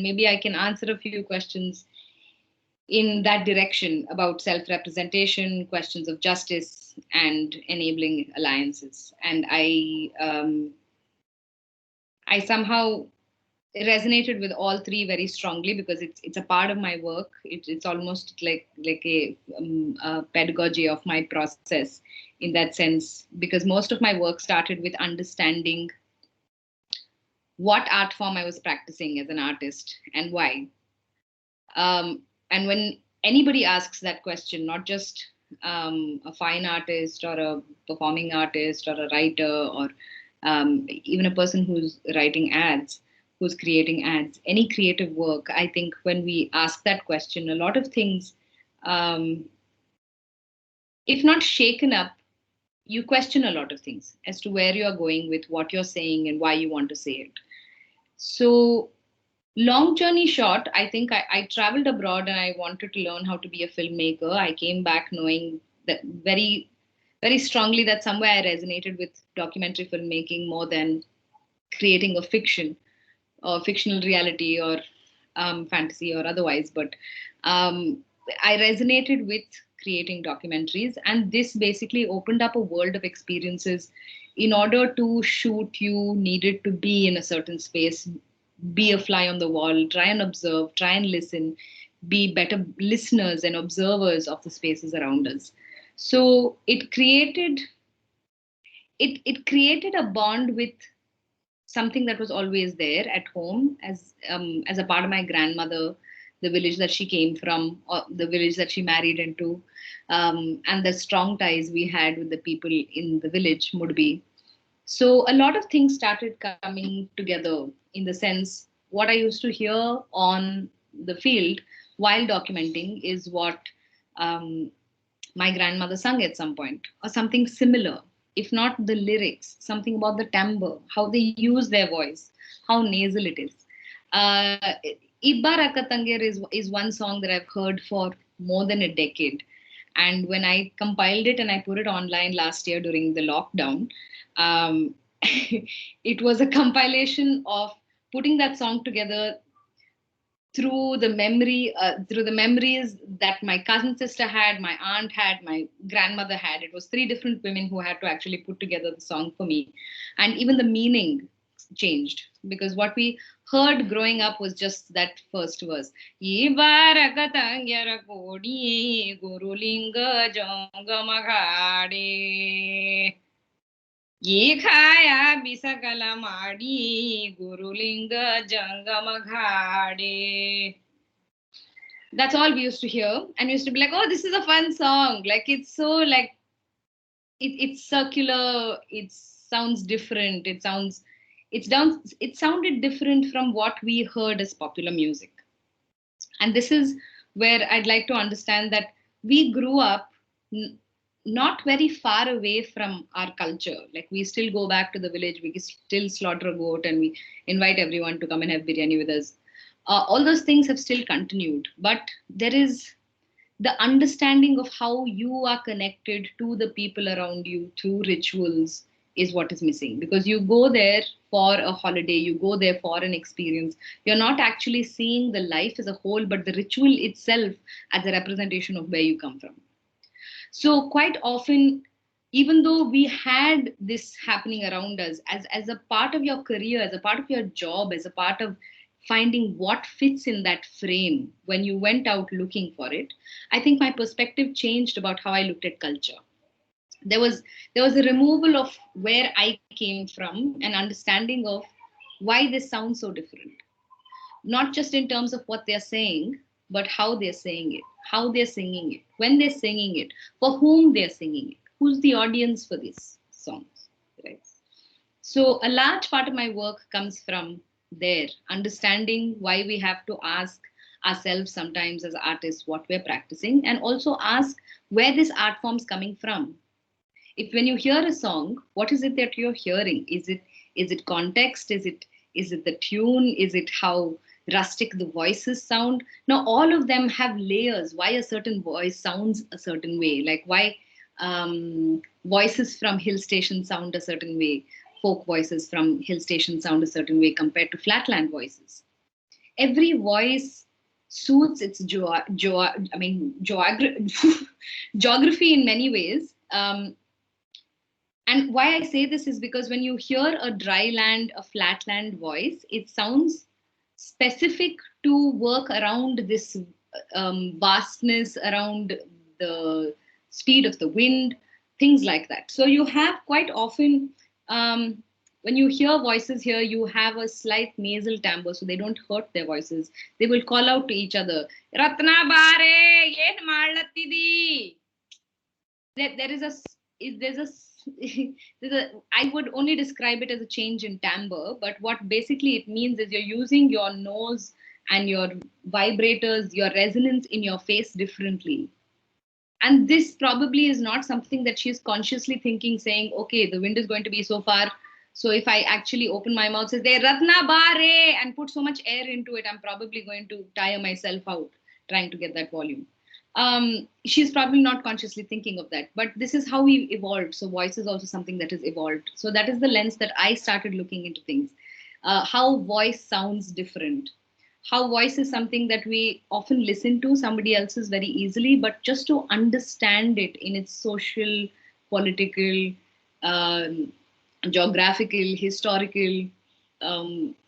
maybe I can answer a few questions in that direction about self-representation, questions of justice, and enabling alliances. And I somehow resonated with all three very strongly because it's a part of my work. It's almost like a pedagogy of my process in that sense, because most of my work started with understanding what art form I was practicing as an artist and why. And when anybody asks that question, not just a fine artist or a performing artist or a writer or even a person who's writing ads, who's creating ads, any creative work, I think when we ask that question, a lot of things, um, if not shaken up, you question a lot of things as to where you're going with what you're saying and why you want to say it. So, long journey short, I think I traveled abroad and I wanted to learn how to be a filmmaker. I came back knowing that very strongly that somewhere I resonated with documentary filmmaking more than creating a fiction or fictional reality or fantasy or otherwise. But um, I resonated with creating documentaries, and this basically opened up a world of experiences. In order to shoot, you needed to be in a certain space, be a fly on the wall, try and observe, try and listen, be better listeners and observers of the spaces around us. So it created a bond with something that was always there at home as a part of my grandmother, the village that she came from, or the village that she married into, and the strong ties we had with the people in the village, Mudbi. So a lot of things started coming together in the sense what I used to hear on the field while documenting is what um, my grandmother sung at some point, or something similar, if not the lyrics, something about the timbre, how they use their voice, how nasal it is. Uh, Ibba Rakatangir is one song that I've heard for more than a decade. And when I compiled it and I put it online last year during the lockdown, um, it was a compilation of putting that song together through the memories that my cousin sister had, my aunt had, my grandmother had. It was three different women who had to actually put together the song for me, and even the meaning changed because what we heard growing up was just that first verse. "Ye barakatangyara kodi gurulinga jangamaghade. Ye khaya bisakala madi gurulinga jangamaghade." That's all we used to hear, and we used to be like, oh, this is a fun song, like it's so like it's circular, it sounds different, it sounded different from what we heard as popular music. And this is where I'd like to understand that we grew up n- not very far away from our culture. Like we still go back to the village, we still slaughter a goat, and we invite everyone to come and have biryani with us. All those things have still continued, but there is the understanding of how you are connected to the people around you through rituals is what is missing, because you go there for a holiday, you go there for an experience, you're not actually seeing the life as a whole but the ritual itself as a representation of where you come from. So quite often, even though we had this happening around us as a part of your career, as a part of your job, as a part of finding what fits in that frame when you went out looking for it, I think my perspective changed about how I looked at culture. There was a removal of where I came from, an understanding of why this sounds so different, not just in terms of what they're saying, but how they're saying it, how they're singing it, when they're singing it, for whom they're singing it, who's the audience for these songs, right? So a large part of my work comes from there, understanding why we have to ask ourselves sometimes as artists what we're practicing, and also ask where this art form's coming from. If when you hear a song, what is it that you're hearing? Is it context? Is it the tune? Is it how rustic the voices sound? Now all of them have layers. Why a certain voice sounds a certain way? Like why voices from hill station sound a certain way, folk voices from hill station sound a certain way compared to flatland voices. every voice suits its geography in many ways. And why I say this is because when you hear a dry land, a flatland voice, it sounds specific to work around this vastness, around the speed of the wind, things like that. So you have quite often, when you hear voices here, you have a slight nasal timbre, so they don't hurt their voices. They will call out to each other, Ratna bare, yen maalattidi. There is a there's a there's a I would only describe it as a change in timbre, but what basically it means is you're using your nose and your vibrators, your resonance in your face differently. And this probably is not something that she's consciously thinking, saying, okay, the wind is going to be so far, so if I actually open my mouth, says, Ratna bare, and put so much air into it, I'm probably going to tire myself out trying to get that volume. She's probably not consciously thinking of that, but this is how we evolved. So voice is also something that is evolved. So that is the lens that I started looking into things. How voice sounds different, how voice is something that we often listen to somebody else's very easily, but just to understand it in its social, political, um, geographical, historical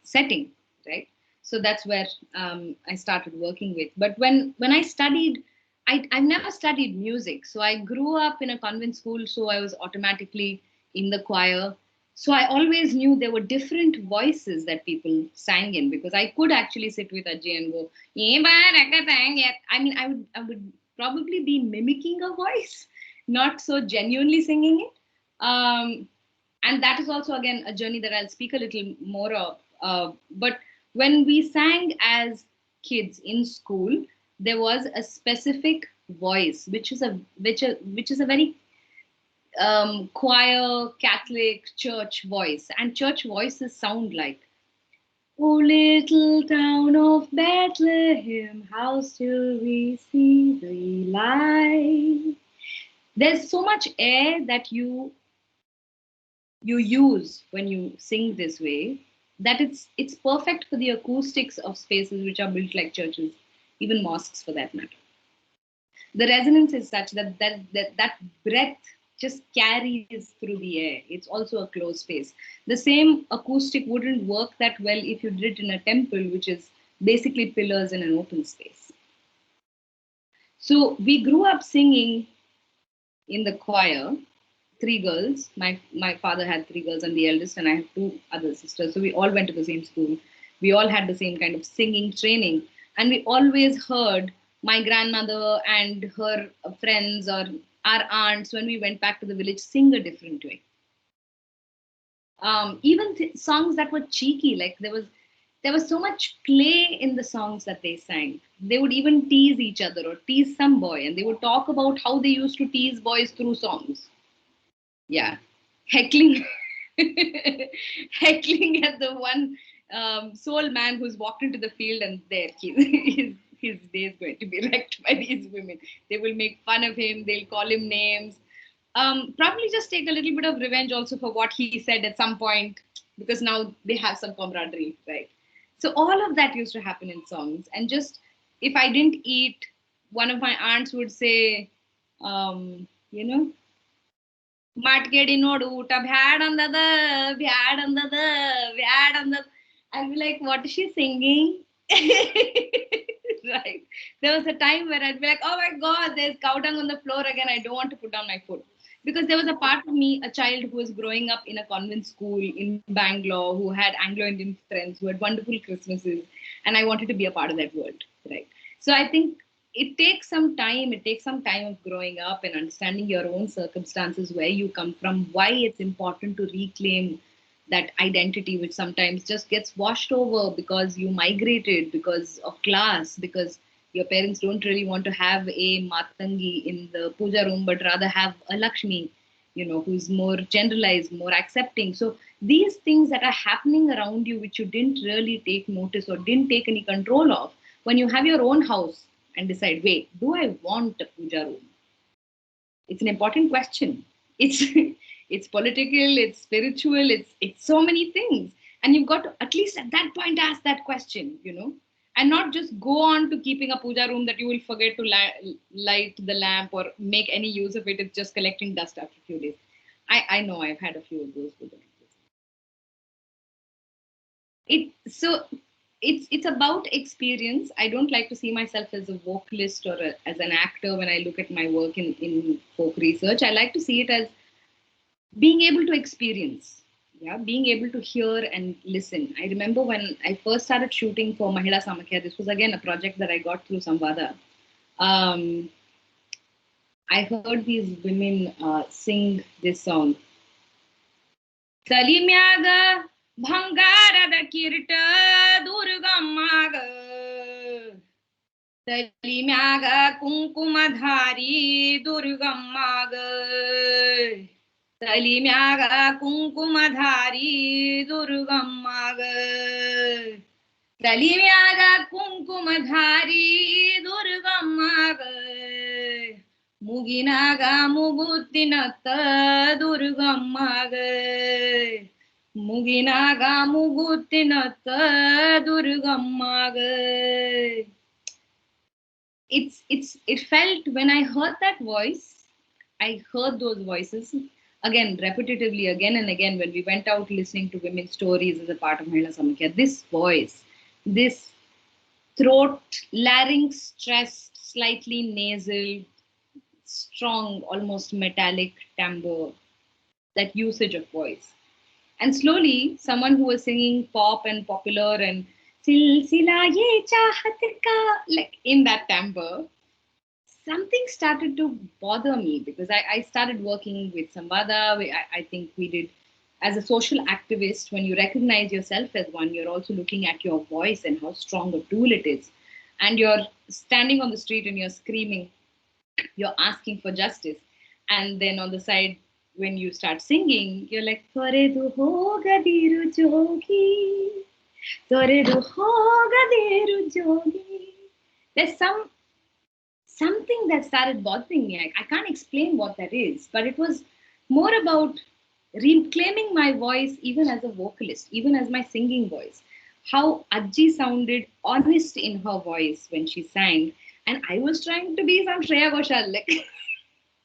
setting, right? So that's where I started working with. But when I studied, I've never studied music. So I grew up in a convent school, so I was automatically in the choir. So I always knew there were different voices that people sang in, because I could actually sit with Ajay and go, "Ye ba raka tang yet." I mean, I would probably be mimicking a voice, not so genuinely singing it. And that is also again a journey that I'll speak a little more of. But when we sang as kids in school, there was a specific voice, which is a very choir, Catholic church voice, and church voices sound like, "Oh, little town of Bethlehem, how still we see the light." There's so much air that you use when you sing this way, that it's perfect for the acoustics of spaces which are built like churches, even mosques for that matter. The resonance is such that breath just carries through the air. It's also a closed space. The same acoustic wouldn't work that well if you did it in a temple, which is basically pillars in an open space. So we grew up singing in the choir, three girls. My father had three girls. I'm the eldest, and I have two other sisters. So we all went to the same school. We all had the same kind of singing training, and we always heard my grandmother and her friends or our aunts, when we went back to the village, sing a different way. Even songs that were cheeky, like there was so much play in the songs that they sang. They would even tease each other or tease some boy, and they would talk about how they used to tease boys through songs. Yeah, heckling, heckling at the one sole man who's walked into the field, and there his day is going to be wrecked by these women. They will make fun of him. They'll call him names. Probably just take a little bit of revenge also for what he said at some point, because now they have some camaraderie, right? So all of that used to happen in songs. And just if I didn't eat, one of my aunts would say, you know, Matkedi nodu, ಊಟ ಬ್ಯಾಡ್ ಅಂದದ ಬ್ಯಾಡ್ ಅಂದದ ಬ್ಯಾಡ್ ಅಂದದ. I'll be like, what is she singing? Right. There was a time where I'd be like, oh my God, there's cow dung on the floor again. I don't want to put down my foot. Because there was a part of me, a child who was growing up in a convent school in Bangalore, who had Anglo-Indian friends, who had wonderful Christmases, and I wanted to be a part of that world. Right. So I think it takes some time of growing up and understanding your own circumstances, where you come from, why it's important to reclaim that identity, which sometimes just gets washed over because you migrated, because of class, because your parents don't really want to have a matangi in the puja room, but rather have a Lakshmi, who's more generalized, more accepting. So these things that are happening around you, which you didn't really take notice or didn't take any control of, when you have your own house and decide, wait, do I want a puja room? It's an important question. It's it's political, it's spiritual, it's so many things. And you've got to at least at that point ask that question. and not just go on to keeping a puja room that you will forget to light the lamp or make any use of it. It's just collecting dust after a few days. I know I've had a few of those puja rooms. It's about experience. I don't like to see myself as a vocalist or as an actor when I look at my work in folk research. I like to see it as being able to experience, yeah, being able to hear and listen. I remember when I first started shooting for Mahila Samakya, this was again a project that I got through Samvada. I heard these women sing this song. Salimyaga Bhangarada Kirta Durgamaga Salimyaga Kunkumadhari Durgamaga Salimyaga Kunkumadhari Durgamaga Salimyaga Kunkumadhari Durgamaga Muginaga Muguttinata Durgamaga Muginaga Muguttinata Durgamaga. It felt when I heard that voice, I heard those voices again repetitively again and again when we went out listening to women's stories as a part of Mahila Samakya. This voice, this throat, larynx stressed, slightly nasal, strong, almost metallic timbre, that usage of voice. And slowly, someone who was singing pop and popular and silsila ye chahat ka, like in that timbre, something started to bother me because I started working with Samvada. I think we did, as a social activist, when you recognize yourself as one, you're also looking at your voice and how strong a tool it is. And you're standing on the street and you're screaming, you're asking for justice. And then on the side, when you start singing, you're like, Toredu hoga diru jogi, Toredu hoga diru jogi. There's something that started bothering me. I can't explain what that is, but it was more about reclaiming my voice even as a vocalist, even as my singing voice. How Ajji sounded honest in her voice when she sang, and I was trying to be some Shreya Ghoshal, like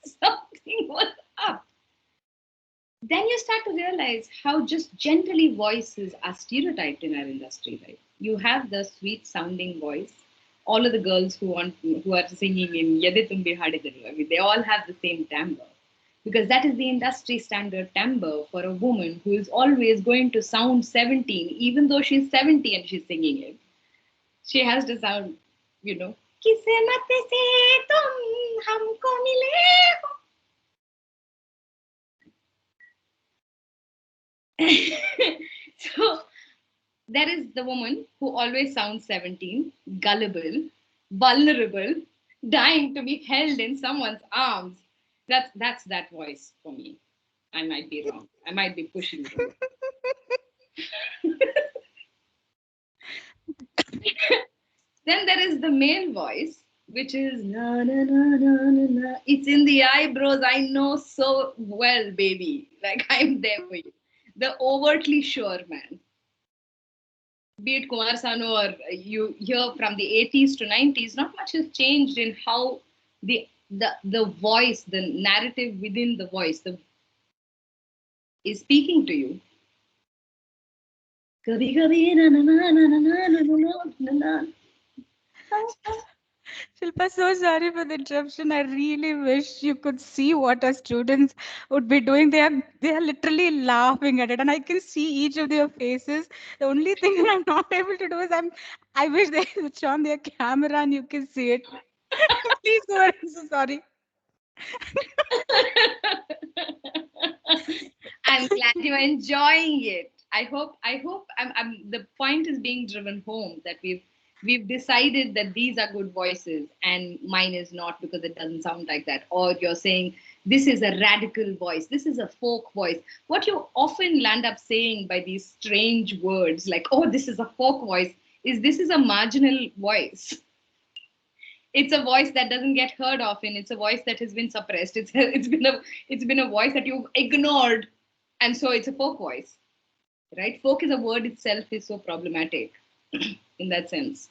something was up. Then you start to realize how just generally voices are stereotyped in our industry, right? You have the sweet sounding voice. All of the girls who are singing in Yade Tumbi Hadidaru, I mean, they all have the same timbre. Because that is the industry standard timbre for a woman who is always going to sound 17, even though she's 70 and she's singing it. She has to sound, you know, Kismat se tum humko mile ho. So there is the woman who always sounds 17, gullible, vulnerable, dying to be held in someone's arms. That's that voice for me. I might be wrong. I might be pushing it. Then there is the male voice, which is na na na na na na. It's in the eyebrows. I know so well, baby. Like I'm there for you. The overtly sure man. Be it Kumar Sanu or you hear from the 80s to 90s, not much has changed in how the voice, the narrative within the voice is speaking to you. Kabhi kabhi na na na na na na na na na. Shilpa, so sorry for the interruption. I really wish you could see what our students would be doing. They are literally laughing at it, and I can see each of their faces. The only thing that I'm not able to do is I wish they switch on their camera and you can see it. Please go ahead. I'm so sorry. I'm glad you're enjoying it. I hope the point is being driven home that we've decided that these are good voices and mine is not because it doesn't sound like that. Or you're saying this is a radical voice, this is a folk voice. What you often land up saying by these strange words like, oh, this is a folk voice, is this is a marginal voice. It's a voice that doesn't get heard often. It's a voice that has been suppressed. It's been a voice that you've ignored, and so it's a folk voice, right? Folk is a word itself is so problematic in that sense.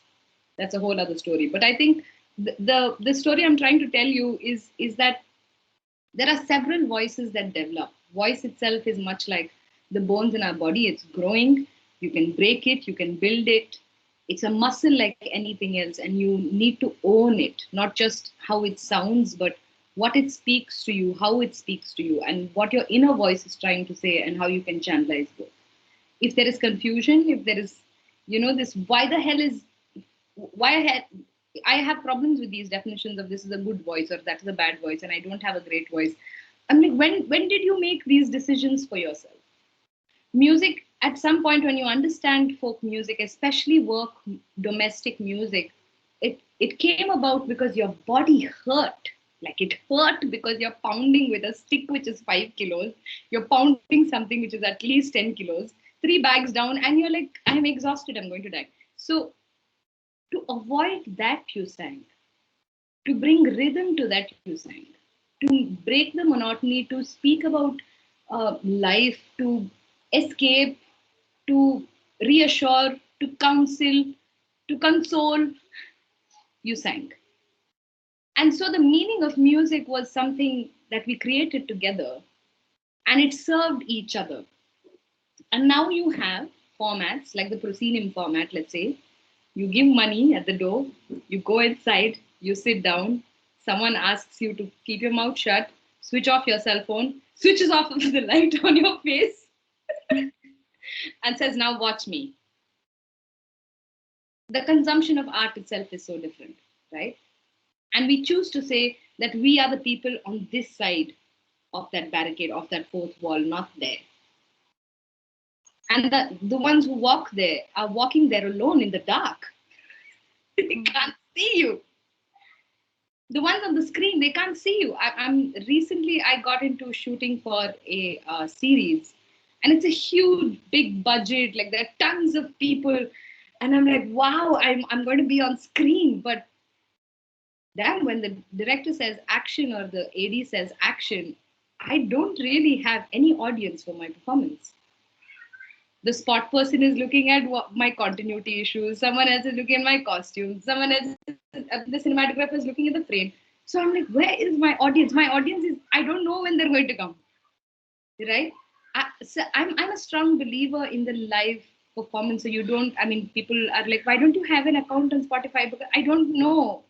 That's a whole other story. But I think the story I'm trying to tell you is that there are several voices that develop. Voice itself is much like the bones in our body. It's growing. You can break it. You can build it. It's a muscle like anything else, and you need to own it, not just how it sounds, but what it speaks to you, how it speaks to you, and what your inner voice is trying to say, and how you can channelize both. If there is confusion, if there is, this, why the hell is, why I have problems with these definitions of this is a good voice or that is a bad voice, and I don't have a great voice. I'm like, when did you make these decisions for yourself? Music, at some point when you understand folk music, especially work domestic music, it came about because your body hurt. Like it hurt because you're pounding with a stick which is 5 kilos, you're pounding something which is at least 10 kilos, 3 bags down, and you're like, I'm exhausted, I'm going to die. So to avoid that, you sang. To bring rhythm to that, you sang. To break the monotony, to speak about life, to escape, to reassure, to counsel, to console, you sang. And so the meaning of music was something that we created together, and it served each other. And now you have formats like the proscenium format, let's say. You give money at the door, you go inside, you sit down, someone asks you to keep your mouth shut, switch off your cell phone, switches off the light on your face, and says, now watch me. The consumption of art itself is so different, right? And we choose to say that we are the people on this side of that barricade, of that fourth wall, not there. And the ones who walk there are walking there alone in the dark. They can't see you. The ones on the screen, they can't see you. I'm recently I got into shooting for a series, and it's a huge big budget, like there are tons of people, and I'm like, wow, I'm going to be on screen. But damn, when the director says action or the AD says action, I don't really have any audience for my performance. The spot person is looking at my continuity issues, someone else is looking at my costumes, someone else, the cinematographer is looking at the frame. So I'm like, where is my audience? My audience is, I don't know when they're going to come, right? I'm a strong believer in the live performance. So you don't, I mean, people are like, why don't you have an account on Spotify? Because I don't know.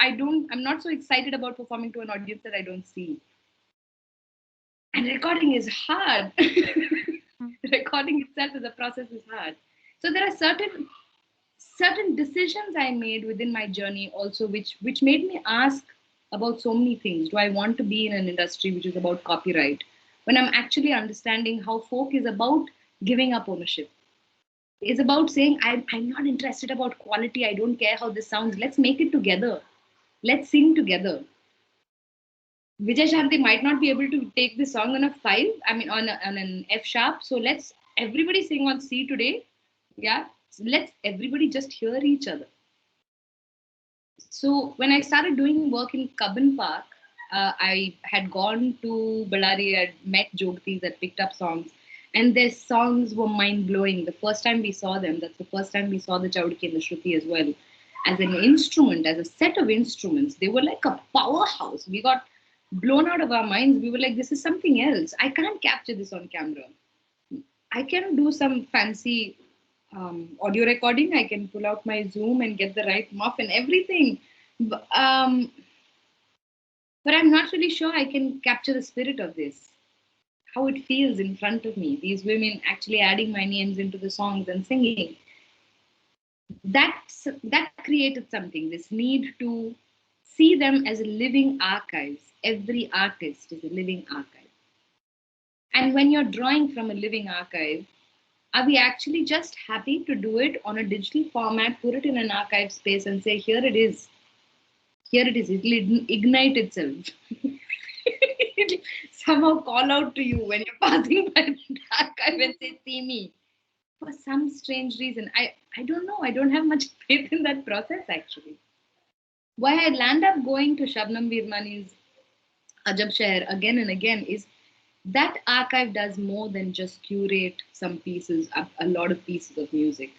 I'm not so excited about performing to an audience that I don't see. And recording is hard. Recording itself as a process is hard. So there are certain decisions I made within my journey also, which made me ask about so many things. Do I want to be in an industry which is about copyright, when I'm actually understanding how folk is about giving up ownership? It's about saying, I'm not interested about quality. I don't care how this sounds. Let's make it together. Let's sing together. Vijay Shanti might not be able to take this song on a 5, I mean on an F sharp. So let's everybody sing on C today. Yeah. So let's everybody just hear each other. So when I started doing work in Cubbon Park, I had gone to Ballari, I had met Jogtis that picked up songs, and their songs were mind blowing. The first time we saw them, that's the first time we saw the Chaudki and the Shruti as well. As an instrument, as a set of instruments, they were like a powerhouse. We got blown out of our minds. We were like, this is something else. I can't capture this on camera. I can do some fancy audio recording. I can pull out my Zoom and get the right muff and everything. But I'm not really sure I can capture the spirit of this, how it feels in front of me. These women actually adding my names into the songs and singing. That created something, this need to see them as living archives. Every artist is a living archive. And when you're drawing from a living archive, are we actually just happy to do it on a digital format, put it in an archive space and say, here it is, it'll ignite itself. It'll somehow call out to you when you're passing by the archive and say, see me. For some strange reason, I don't know, I don't have much faith in that process actually. Why I land up going to Shabnam Virmani's Ajab Shahar again and again is that archive does more than just curate some pieces, a lot of pieces of music.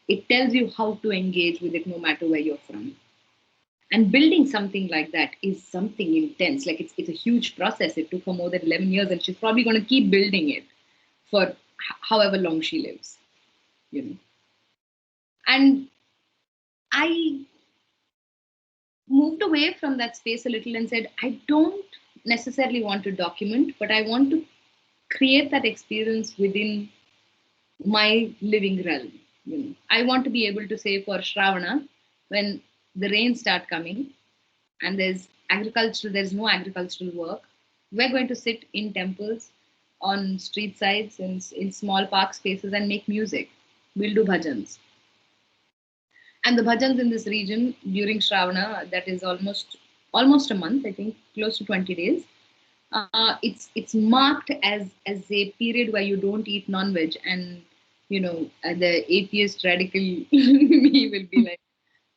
It tells you how to engage with it no matter where you're from. And building something like that is something intense. Like it's a huge process. It took her more than 11 years, and she's probably going to keep building it for however long she lives, you know. And I moved away from that space a little and said, I don't necessarily want to document, but I want to create that experience within my living realm. You know, I want to be able to say for Shravana, when the rains start coming and there's no agricultural work, we're going to sit in temples, on street sides, in small park spaces and make music. We'll do bhajans. And the bhajans in this region during Shravana, that is almost a month, I think, close to 20 days. It's marked as a period where you don't eat non-veg, and the atheist radical me will be like,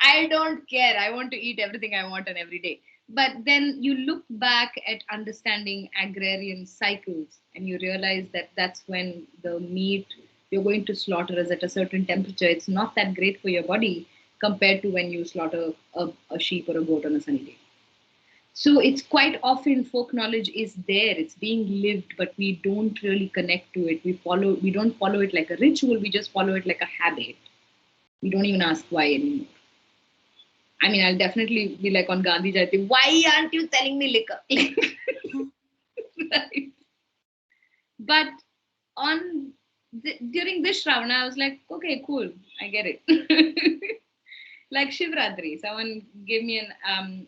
I don't care. I want to eat everything I want on every day. But then you look back at understanding agrarian cycles and you realize that that's when the meat you're going to slaughter is at a certain temperature. It's not that great for your body compared to when you slaughter a sheep or a goat on a sunny day. So it's quite often folk knowledge is there, it's being lived, but we don't really connect to it. We don't follow it like a ritual, we just follow it like a habit. We don't even ask why anymore. I mean, I'll definitely be like on Gandhi Jayanti, why aren't you selling me liquor? Right? But during this Shravana, I was like, okay, cool, I get it. Like Shivratri, someone gave me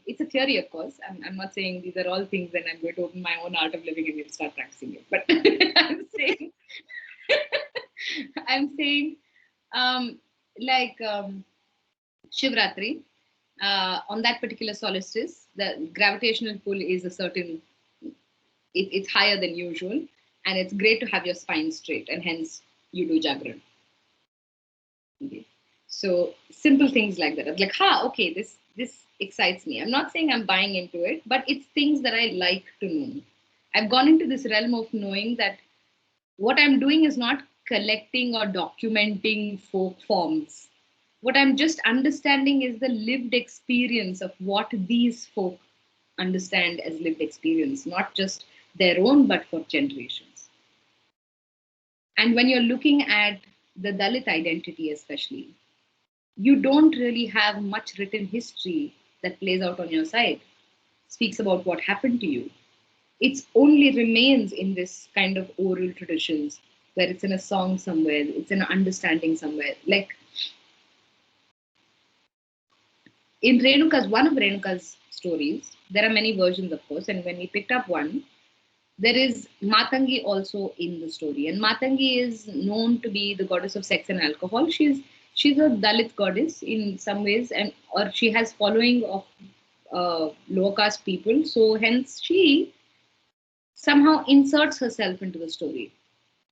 it's a theory, of course. I'm not saying these are all things and I'm going to open my own art of living and will start practicing it. But I'm saying, I'm saying, um, like Shivratri, on that particular solstice, the gravitational pull is it's higher than usual, and it's great to have your spine straight, and hence you do Jagran. Okay. So simple things like that. I'm like, okay, this excites me. I'm not saying I'm buying into it, but it's things that I like to know. I've gone into this realm of knowing that what I'm doing is not collecting or documenting folk forms. What I'm just understanding is the lived experience of what these folk understand as lived experience, not just their own, but for generations. And when you're looking at the Dalit identity, especially, you don't really have much written history that plays out on your side, speaks about what happened to you. It only remains in this kind of oral traditions where it's in a song somewhere, it's in an understanding somewhere. Like in one of Renuka's stories, there are many versions, of course, and when we picked up one, there is Matangi also in the story. And Matangi is known to be the goddess of sex and alcohol. She's a Dalit goddess in some ways, and or she has following of lower caste people. So hence she somehow inserts herself into the story.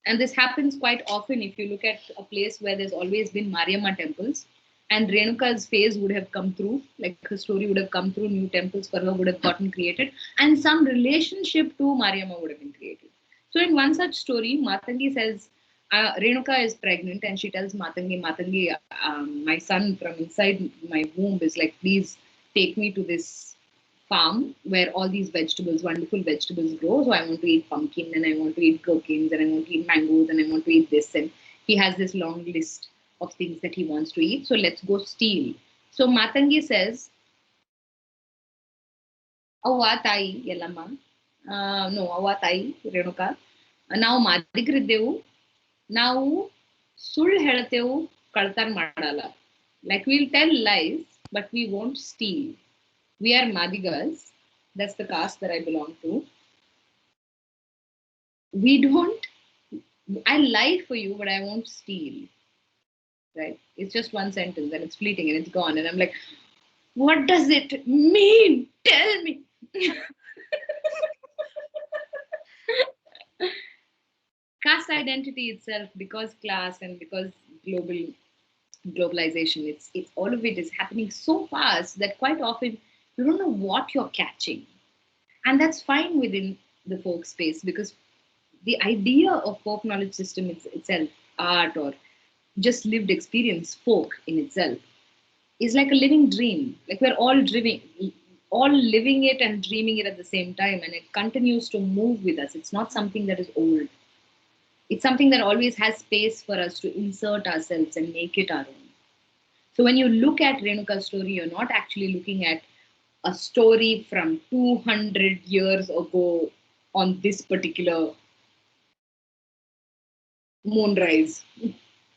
And this happens quite often if you look at a place where there's always been Mariamma temples, and Renuka's phase would have come through, like her story would have come through, new temples for her would have gotten created, and some relationship to Mariamma would have been created. So in one such story, Matangi says, Renuka is pregnant and she tells Matangi, my son from inside my womb is like, please take me to this farm where all these vegetables, wonderful vegetables grow. So I want to eat pumpkin and I want to eat gherkins and I want to eat mangoes and I want to eat this. And he has this long list of things that he wants to eat. So let's go steal. So Matangi says, Awa tai Yellama. No, Awa tai Renuka. ನಾವು ಮಾದಿಗರಿದ್ದೆವು ನಾವು ಸುಳ್ಳು ಹೇಳ್ತೇವು ಕಳ್ತನ ಮಾಡಲ್ಲ like we'll tell lies but we won't steal. We are Madigas. That's the caste that I belong to. We don't, I lie for you, but I won't steal. Right? It's just one sentence and it's fleeting and it's gone. And I'm like, what does it mean? Tell me. Caste identity itself, because class and because globalization, it's all of it is happening so fast that quite often you don't know what you're catching. And that's fine within the folk space because the idea of folk knowledge system itself, art or just lived experience, folk in itself, is like a living dream. Like we're all living it and dreaming it at the same time, and it continues to move with us. It's not something that is old. It's something that always has space for us to insert ourselves and make it our own. So when you look at Renuka's story, you're not actually looking at a story from 200 years ago on this particular moonrise.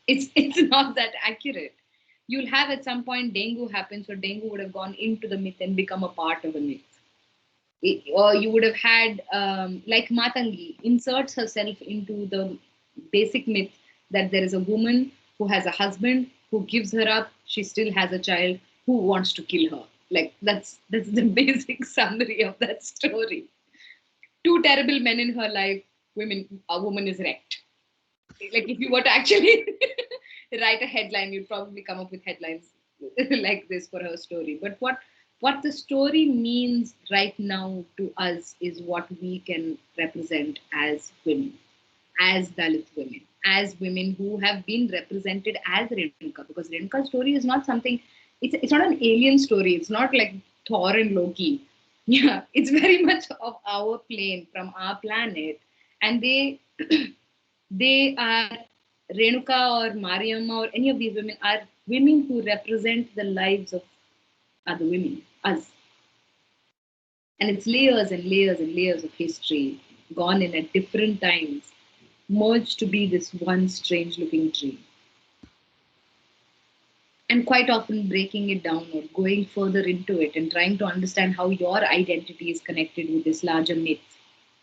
It's not that accurate. You'll have at some point dengue happen, so dengue would have gone into the myth and become a part of a myth. Or you would have had like Matangi inserts herself into the basic myth that there is a woman who has a husband who gives her up, she still has a child who wants to kill her. Like that's the basic summary of that story. Two terrible men in her life, a woman is wrecked. Like if you were to actually write a headline, you'd probably come up with headlines like this for her story. But what the story means right now to us is what we can represent as women, as Dalit women, as women who have been represented as Renuka, because Renuka's story is not something. It's not an alien story. It's not like Thor and Loki. Yeah, it's very much of our plane, from our planet, and they are Renuka or Mariamma or any of these women are women who represent the lives of other women, us. And it's layers and layers and layers of history gone in at different times, merged to be this one strange looking dream. And quite often breaking it down or going further into it and trying to understand how your identity is connected with this larger myth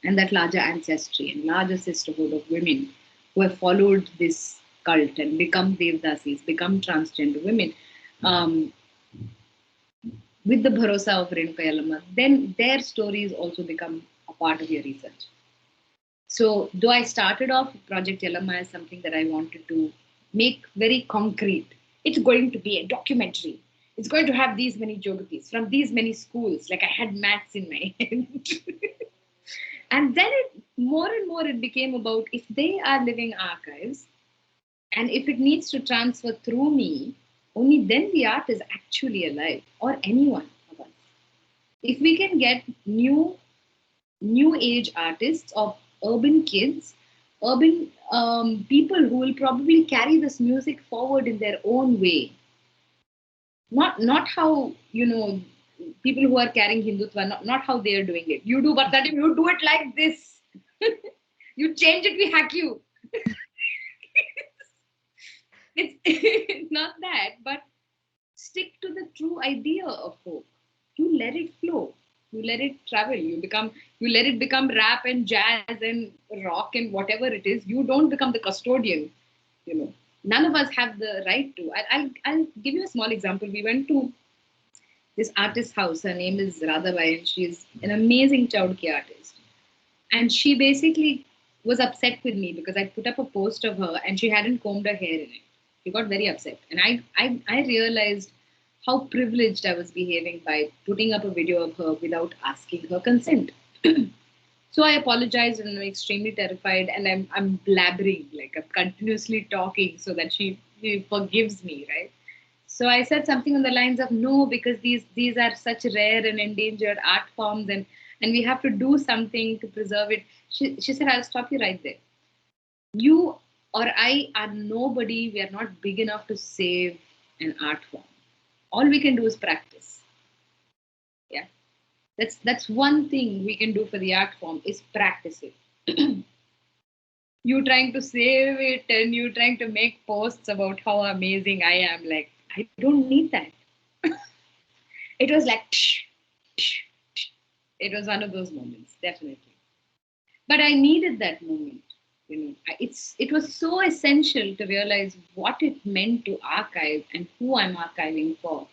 and that larger ancestry and larger sisterhood of women who have followed this cult and become Devdasis, become transgender women, um, with the bharosa of Renuka Yalama, then their stories also become a part of your research. So, though I started off Project Yalama as something that I wanted to make very concrete, it's going to be a documentary. It's going to have these many geographies from these many schools. Like I had maths in my head. And then more and more it became about if they are living archives and if it needs to transfer through me, only then the art is actually alive, or anyone of us. If we can get new age artists or urban kids, urban people who will probably carry this music forward in their own way, not how people who are carrying Hindutva, not how they are doing it. You do Bharatanatyam, you do it like this. You change it, we hack you. It's not that, but stick to the true idea of folk. You let it flow. You let it travel. You let it become rap and jazz and rock and whatever it is. You don't become the custodian. You know, none of us have the right to. I'll give you a small example. We went to this artist's house. Her name is Radhabai, and she's an amazing Chaudhary artist. And she basically was upset with me because I put up a post of her and she hadn't combed her hair in it. She got very upset. And I realized how privileged I was behaving by putting up a video of her without asking her consent. So I apologized and I'm extremely terrified and I'm blabbering, like I'm continuously talking so that she forgives me, right? So I said something on the lines of no, because these are such rare and endangered art forms and we have to do something to preserve it. She said, I'll stop you right there. You or I are nobody, we are not big enough to save an art form. All we can do is practice. Yeah. That's one thing we can do for the art form is practice it. You trying to save it and you trying to make posts about how amazing I am, like I don't need that. It was like it was one of those moments, definitely. But I needed that moment. It was so essential to realize what it meant to archive and who I'm archiving for.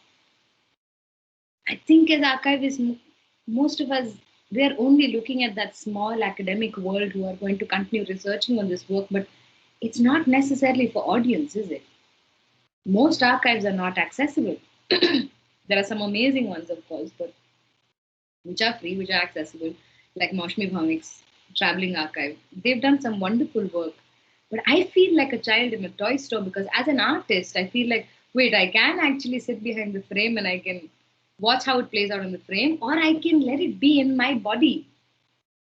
I think as archivists, most of us, we're only looking at that small academic world who are going to continue researching on this work, but it's not necessarily for audience, is it? Most archives are not accessible. There are some amazing ones, of course, but which are free, which are accessible, like Maushmi Bhaumik's Traveling Archive. They've done some wonderful work. But I feel like a child in a toy store because as an artist, I feel like, wait, I can actually sit behind the frame and I can watch how it plays out in the frame, or I can let it be in my body,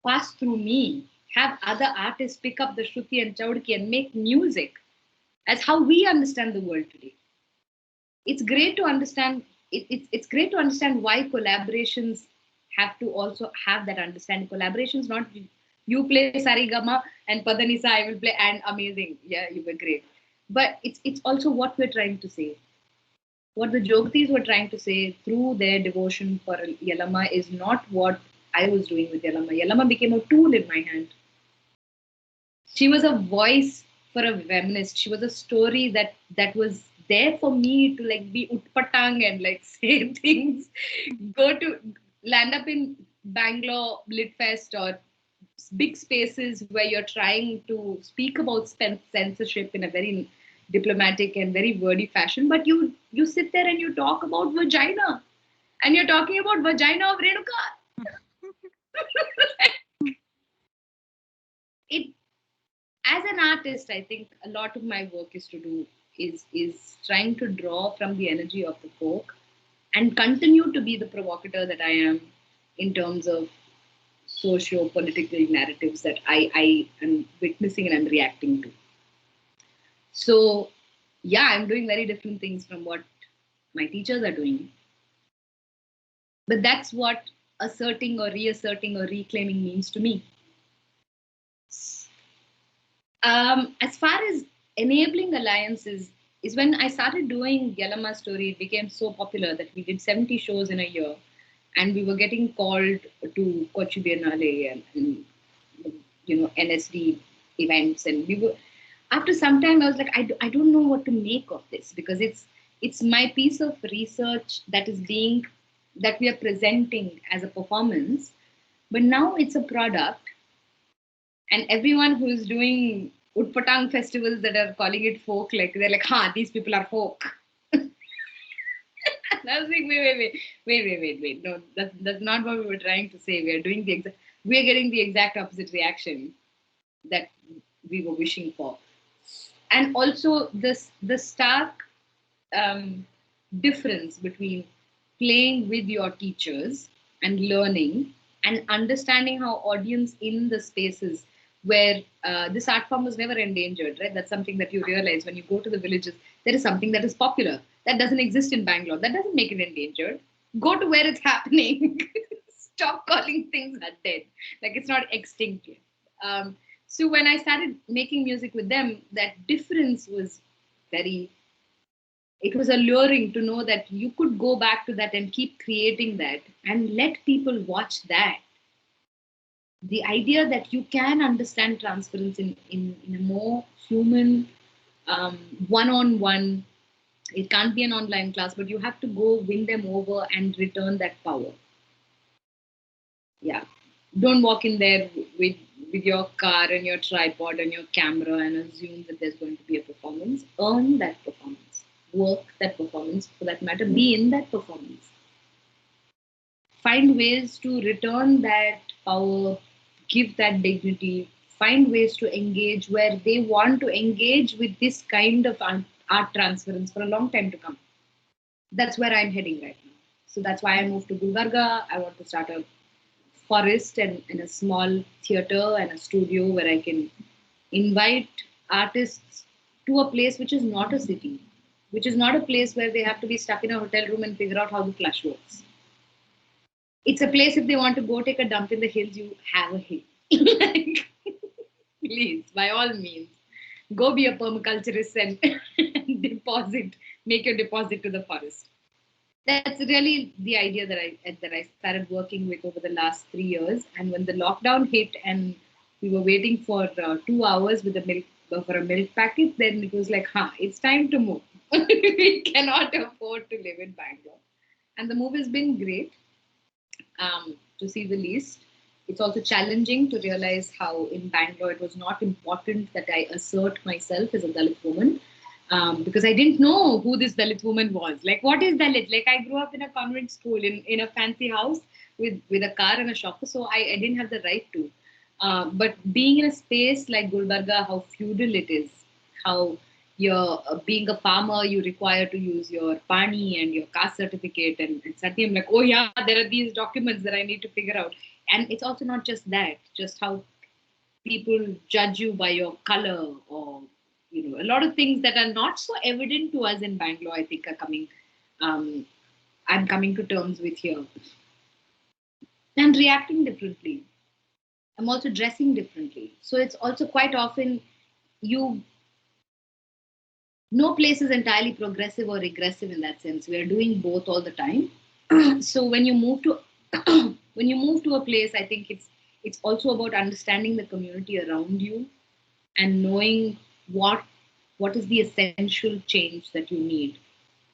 pass through me, have other artists pick up the Shruti and Chaudki and make music as how we understand the world today. It's great to understand it's great to understand why collaborations have to also have that understanding. Collaborations, not you play Sarigama and Padanisa, I will play, and amazing. Yeah, you were great. But it's also what we're trying to say. What the Jogtis were trying to say through their devotion for Yalama is not what I was doing with Yalama. Yalama became a tool in my hand. She was a voice for a feminist. She was a story that was there for me to like be utpatang and like say things, go to land up in Bangalore Lit Fest or big spaces where you're trying to speak about censorship in a very diplomatic and very wordy fashion, but you sit there and you talk about vagina, and you're talking about vagina of Renuka. It, as an artist, I think a lot of my work is to do is trying to draw from the energy of the folk and continue to be the provocateur that I am in terms of socio-political narratives that I am witnessing and I'm reacting to. So yeah, I'm doing very different things from what my teachers are doing. But that's what asserting or reasserting or reclaiming means to me. As far as enabling alliances is when I started doing Yalama Story, it became so popular that we did 70 shows in a year, and we were getting called to Kochi Biennale and NSD events, and we were. After some time, I was like, I don't know what to make of this because it's my piece of research that we are presenting as a performance, but now it's a product, and everyone who is doing Utpatang festivals that are calling it folk, like they're like, these people are folk. And I was like, wait. No, that's not what we were trying to say. We are getting the exact opposite reaction that we were wishing for. And also the stark difference between playing with your teachers and learning and understanding how audience in the spaces where this art form was never endangered, right? That's something that you realize when you go to the villages. There is something that is popular that doesn't exist in Bangalore. That doesn't make it endangered. Go to where it's happening. Stop calling things are dead. Like it's not extinct yet. So when I started making music with them, that difference was very, it was alluring to know that you could go back to that and keep creating that and let people watch that. The idea that you can understand transference in a more human, one-on-one, it can't be an online class, but you have to go win them over and return that power. Yeah. Don't walk in there with your car and your tripod and your camera and assume that there's going to be a performance. Earn that performance. Work that performance, for that matter. Be in that performance. Find ways to return that power, give that dignity, find ways to engage where they want to engage with this kind of art transference for a long time to come. That's where I'm heading right now. So that's why I moved to Gulbarga. I want to start a forest and a small theater and a studio where I can invite artists to a place which is not a city, which is not a place where they have to be stuck in a hotel room and figure out how the flush works. It's a place if they want to go take a dump in the hills, you have a hill. Like, please, by all means, go be a permaculturist and make your deposit to the forest. That's really the idea that I started working with over the last 3 years. And when the lockdown hit and we were waiting for 2 hours with for a milk packet, then it was like, it's time to move. We cannot afford to live in Bangalore. And the move has been great, to see the least. It's also challenging to realize how in Bangalore it was not important that I assert myself as a Dalit woman. Because I didn't know who this Dalit woman was. Like, what is Dalit? Like, I grew up in a convent school in a fancy house with a car and a shopper, so I didn't have the right to. But being in a space like Gulbarga, how feudal it is, how you're being a farmer, you require to use your pani and your caste certificate, and suddenly I'm like, oh yeah, there are these documents that I need to figure out. And it's also not just that, just how people judge you by your color, or a lot of things that are not so evident to us in Bangalore, I think are coming. Um, I'm coming to terms with here and reacting differently. I'm also dressing differently. So it's also quite often you no place is entirely progressive or regressive in that sense. We are doing both all the time. So when you move to when you move to a place, I think it's also about understanding the community around you and knowing what what is the essential change that you need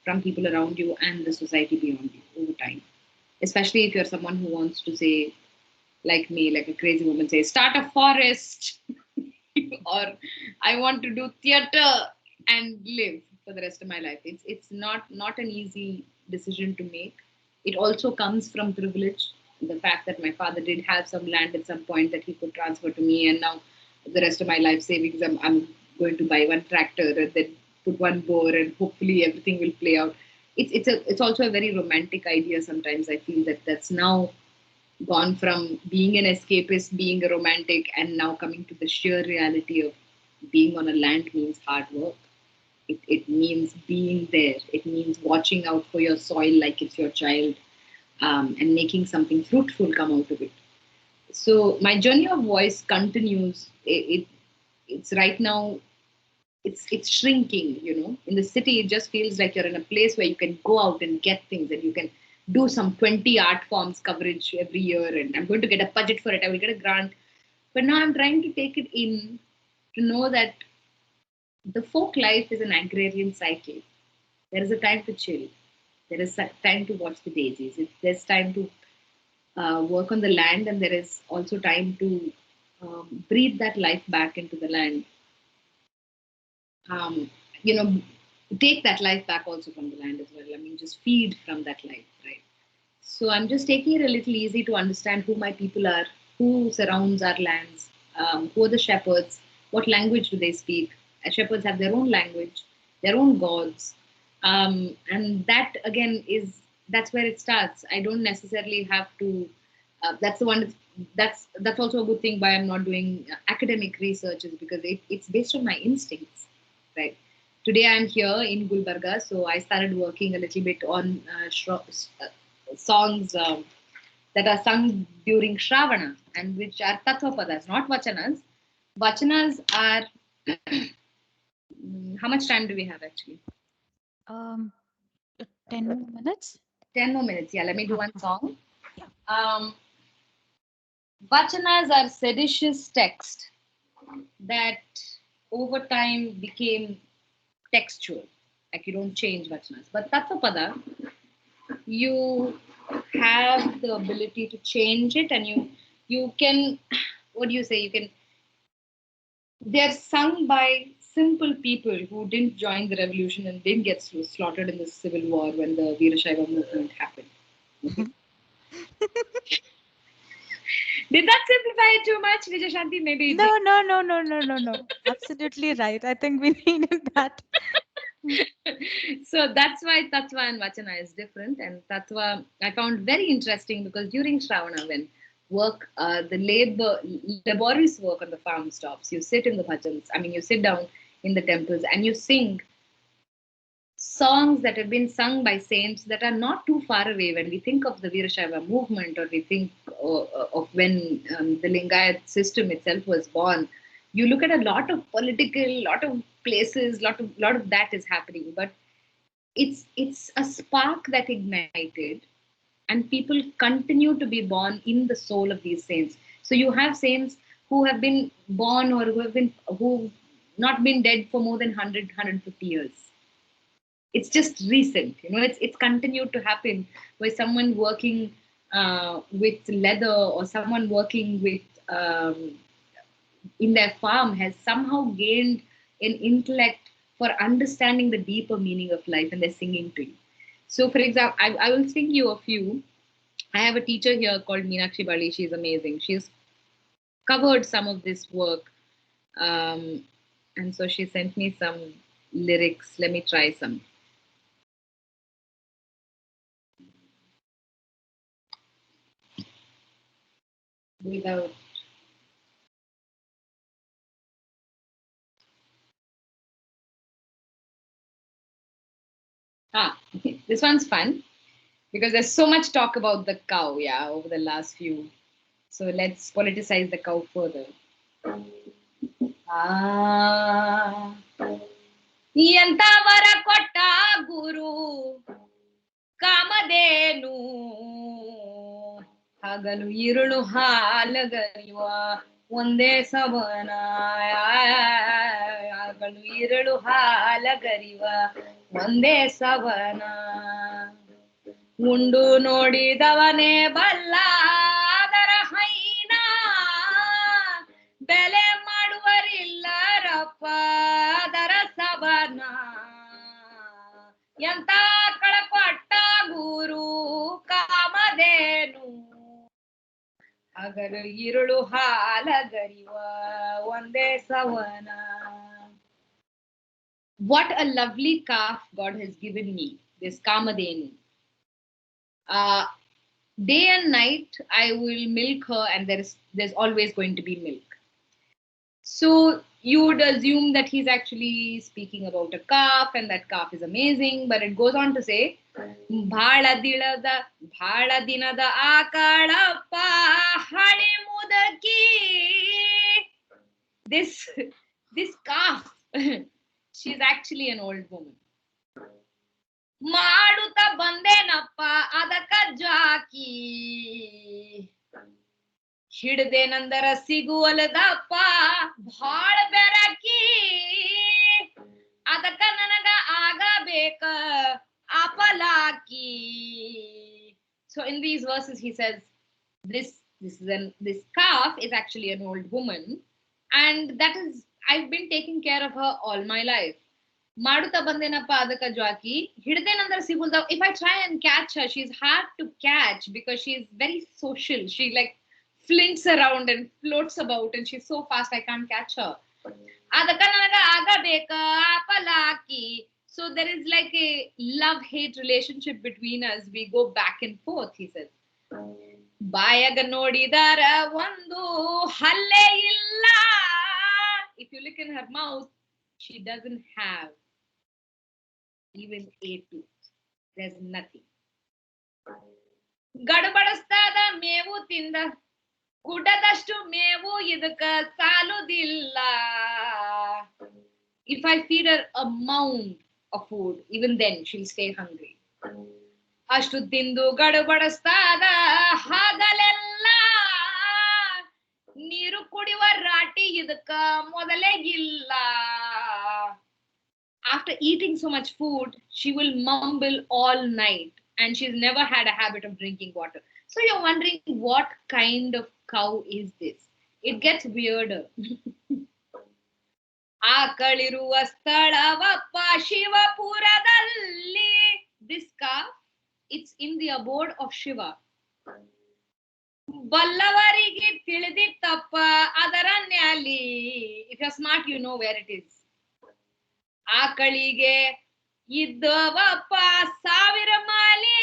from people around you and the society beyond you over time. Especially if you're someone who wants to say, like me, like a crazy woman, say, start a forest, or I want to do theater and live for the rest of my life. It's not an easy decision to make. It also comes from privilege. The fact that my father did have some land at some point that he could transfer to me, and now the rest of my life savings, I'm going to buy one tractor and then put one bore, and hopefully everything will play out. It's also a very romantic idea. Sometimes I feel that that's now gone from being an escapist, being a romantic, and now coming to the sheer reality of being on a land means hard work. It means being there. It means watching out for your soil like it's your child, and making something fruitful come out of it. So my journey of voice continues. It's right now it's shrinking. In the city it just feels like you're in a place where you can go out and get things, and you can do some 20 art forms coverage every year, and I'm going to get a budget for it, I will get a grant. But now I'm trying to take it in to know that the folk life is an agrarian cycle. There is a time to chill, there is a time to watch the daisies, there's time to work on the land, and there is also time to breathe that life back into the land. um, you know, take that life back also from the land as well. I mean, just feed from that life, right? So I'm just taking it a little easy to understand who my people are, who surrounds our lands, who are the shepherds, what language do they speak. Shepherds have their own language, their own gods, and that again is that's where it starts. I don't necessarily have to. That's the one. That's also a good thing why I'm not doing academic research, is because it's based on my instincts, right? Today I'm here in Gulbarga, so I started working a little bit on songs that are sung during Shravana, and which are tattvapadas, not vachanas. Vachanas are how much time do we have actually? Um, 10 more minutes? 10 more minutes. Yeah, let me do one song. Yeah. Um, Vachanas are seditious text that over time became textual. Like you don't change vachanas. But tattvapada, you have the ability to change it, and you can what do you say, you can they're sung by simple people who didn't join the revolution and didn't get slaughtered in the civil war when the Veerashaiva movement happened. Okay. Did that simplify it too much, Vijay? Maybe it No, did. no, no, no, no, no, no. Absolutely right. I think we needed that. So that's why Tattva and Vachana is different. And Tattva I found very interesting because during Shravana, when the laborious work on the farm stops, you sit in the bhajans. I mean, you sit down in the temples and you sing songs that have been sung by saints that are not too far away. When we think of the Veerashaiva movement, or we think of when the Lingayat system itself was born, you look at a lot of political, lot of places, lot of that is happening. But it's a spark that ignited, and people continue to be born in the soul of these saints. So you have saints who have been born, or who've not been dead for more than 100 years. It's just recent, it's continued to happen, where someone working with leather, or someone working with in their farm has somehow gained an intellect for understanding the deeper meaning of life, and they're singing to you. So for example, I will sing you a few. I have a teacher here called Meenakshi Bali. She's amazing. She's covered some of this work. And so she sent me some lyrics. Let me try some. Without. This one's fun because there's so much talk about the cow, yeah, over the last few. So let's politicize the cow further. ಎಂತವರ ಕೊಟ್ಟ ಗುರು ಕಾಮಧೇನು ಹಗಲು ಇರುಳು ಹಾಲಗರಿಯುವ ಒಂದೇ ಸವನ ಹಗಲು ಇರುಳು ಹಾಲಗರಿಯುವ ಒಂದೇ ಸವನ ಉಂಡು ನೋಡಿದವನೇ ಬಲ್ಲ ಅದರ ಹೈನ ಬೆಲೆ ಮಾಡುವರಿಲ್ಲರಪ್ಪ ಅದರ ಸವನ ಎಂತ ಕಳಕೊಟ್ಟ ಗುರು ಕಾಮಧೇನು ಹಗಲು ಇರುಳು ಹಾಲಗರಿಯುವ ಒಂದೇ ಸವನ. What a lovely calf God has given me, this Kamadhenu. Day and night I will milk her, and there's always going to be milk. So you would assume that he's actually speaking about a calf, and that calf is amazing, but it goes on to say bhala dinada akalappa hali mudaki. This calf, she's actually an old woman. ಮಾಡುತ್ತ ಬಂದೇನಪ್ಪ ಅದಕ್ಕ ಜಾಕಿ ಹಿಡ್ದೇನಂದರ ಸಿಗುವಲದಪ್ಪ ಭಾಳ ಬೆರಕಿ ಅದಕ್ಕ ನನಗ ಆಗಬೇಕ ಅಪಲಾಕಿ. So in these verses he says this calf is actually an old woman, and that is, I've been taking care of her all my life. ಮಾಡುತ್ತಾ ಬಂದೇನಪ್ಪ ಅದಕ್ಕ Jackie ಹಿಡ್ದೇನಂದ್ರೆ ಸಿಗುಲ್ದ. If I try and catch her, she's hard to catch because she's very social. She like flints around and floats about, and she's so fast I can't catch her. ಅದಕ್ಕ ನನಗ ಆಗಬೇಕ ಅಪಲಾಕಿ. So there is like a love-hate relationship between us. We go back and forth, he says. ಬಾಯಾಗ ನೋಡಿದರ ಒಂದು ಹಲ್ಲೆ ಇಲ್ಲ. If you look in her mouth, she doesn't have even a tooth. There's nothing. ಗಡಬಡಿಸ್ತಾದ ಮೇವು ತಿಂದ ಗುಡ್ಡದಷ್ಟು ಮೇವು ಇದಕ್ಕ ಸಾಲುದಿಲ್ಲ. If I feed her a mound of food, even then she'll stay hungry. ಅಷ್ಟು ತಿಂದು ಗಡಬಡಿಸ್ತಾದ ಹಾಗಲೆಲ್ಲ ನೀರು ಕುಡಿಯುವ ರಾಟಿ ಇದಕ್ಕ ಮೊದಲೇ ಇಲ್ಲ. After eating so much food, she will mumble all night, and she's never had a habit of drinking water. So you're wondering, what kind of cow is this? It gets weirder. ಆಕಳಿರುವ ಸ್ಥಳವಪ್ಪ ಶಿವಪುರದಲ್ಲಿ. This calf, it's in the abode of Shiva. ಬಲ್ಲವರಿಗೆ ತಿಳಿದಿತ್ತಪ್ಪ ಅದರ ನ್ಯಾಲಿ. If you're smart, you know where it is. ಆಕಳಿಗೆ ಇದ್ದವಪ್ಪ ಸಾವಿರ ಮಾಲಿ.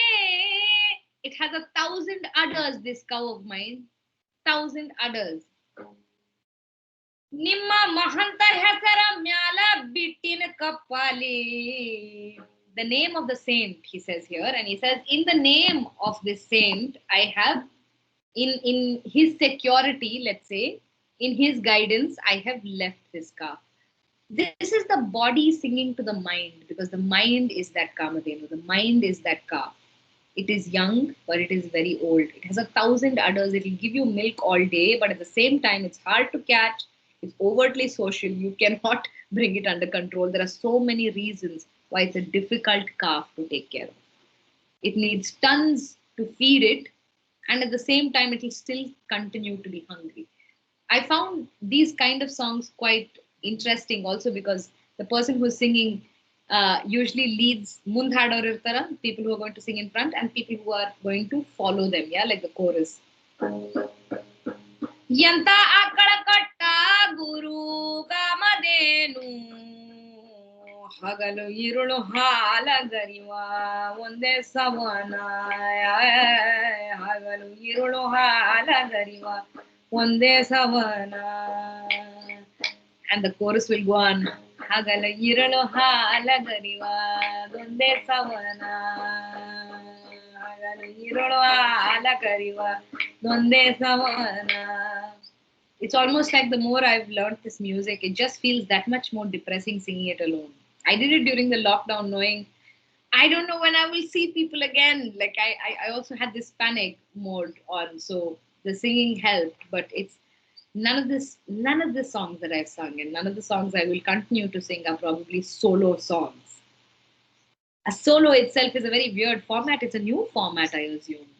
It has 1,000 udders, this cow of mine. 1,000 udders. ನಿಮ್ಮ ಮಹಂತ ಹೆಸರ ಮ್ಯಾಲ ಬಿಟ್ಟಿನ ಕಪ್ಪಾಲಿ. The name of the saint, he says here, and he says, in the name of this saint, I have, in his security, let's say, in his guidance, I have left this calf. This is the body singing to the mind, because the mind is that Kamadhenu, the mind is that calf. It is young, but it is very old. It has 1,000 udders. It will give you milk all day, but at the same time, it's hard to catch. It's overtly social. You cannot bring it under control. There are so many reasons why it's a difficult calf to take care of. It needs tons to feed it, and at the same time, it will still continue to be hungry. I found these kind of songs quite interesting also, because the person who is singing usually leads ಮುಂದ್ ಹಾಡೋರು ಇರ್ತಾರ, people who are going to sing in front, and people who are going to follow them, yeah, like the chorus. ಎಂತ ಆಕಳ ಕಟ್ಟ ಗುರು ಕಾಮಧೇನು ಹಗಲು ಇರುಳು ಹಾಲಗರಿವ ಒಂದೇ ಸವನ ಹಗಲು ಇರುಳು ಹಾಲಗರಿವ ಒಂದೇ ಸವನ. And the chorus will go on. ಹಗಲು ಇರುಳು ಹಾಲಗರಿವ ಒಂದೇ ಸವನ ಹಗಲು ಇರುಳು ಹಾಲಗರಿವ ಒಂದೇ ಸವನ. It's almost like the more I've learned this music, it just feels that much more depressing singing it alone. I did it during the lockdown knowing I don't know when I will see people again. Like I also had this panic mode on, so the singing helped, but it's none of the songs that I've sung and none of the songs I will continue to sing are probably solo songs. A solo itself is a very weird format. It's a new format, I assume.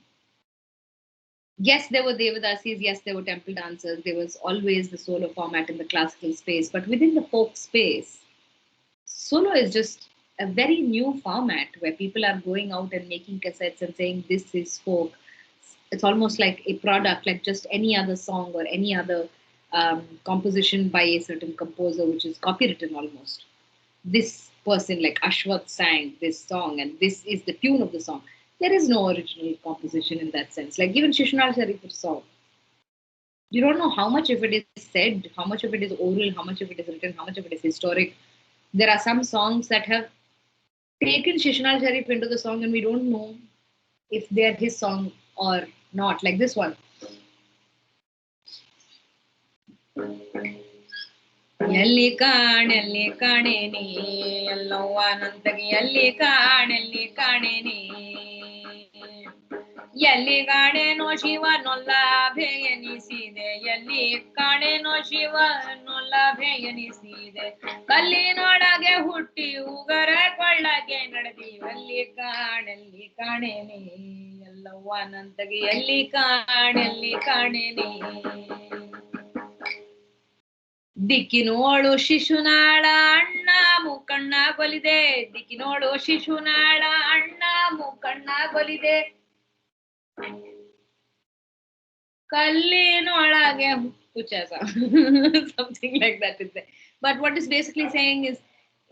Yes, there were Devadasis, yes, there were temple dancers, there was always the solo format in the classical space, but within the folk space, solo is just a very new format where people are going out and making cassettes and saying this is folk. It's almost like a product, like just any other song or any other composition by a certain composer, which is copywritten almost. This person, like Ashwath, sang this song, and this is the tune of the song. There is no original composition in that sense. Like even Shishunal Sharif's song, you don't know how much of it is said, how much of it is oral, how much of it is written, how much of it is historic. There are some songs that have taken Shishunal Sharif into the song, and we don't know if they're his song or not. Like this one. ಎಲ್ಲಿ ಕಾಣೇನಿ ಎಲ್ಲವ್ವನಂತಗೆ ಎಲ್ಲಿ ಕಾಣೇನಿ ಎಲ್ಲಿ ಕಾಣೇನೋ ಶಿವನೊಲ್ಲ ಭೇಯನಿಸಿದೆ ಎಲ್ಲಿ ಕಾಣೇನೋ ಶಿವನೊಲ್ಲ ಭೇಯನಿಸಿದೆ ಕಲ್ಲಿನೊಳಗೆ ಹುಟ್ಟಿ ಉಗರ ಕೊಳ್ಳಗೆ ನಡೆದಿವಲ್ಲಿ ಕಾಣೇನಿ ಎಲ್ಲವ್ವನಂತಗೆ ಎಲ್ಲಿ ಕಾಣೇನಿ ದಿಕ್ಕಿನೋಳು ಶಿಶುನಾಳ ಅಣ್ಣ ಮುಕ್ಕಣ್ಣ ಗೊಲಿದೆ ದಿಕ್ಕಿನೋಳು ಶಿಶುನಾಳ ಅಣ್ಣ ಮುಕ್ಕಣ್ಣ ಗೊಲಿದೆ ಕಲ್ಲಿನೊಳಗೆ ಹುಚ್ಚಸ something like that is there. But what is basically saying is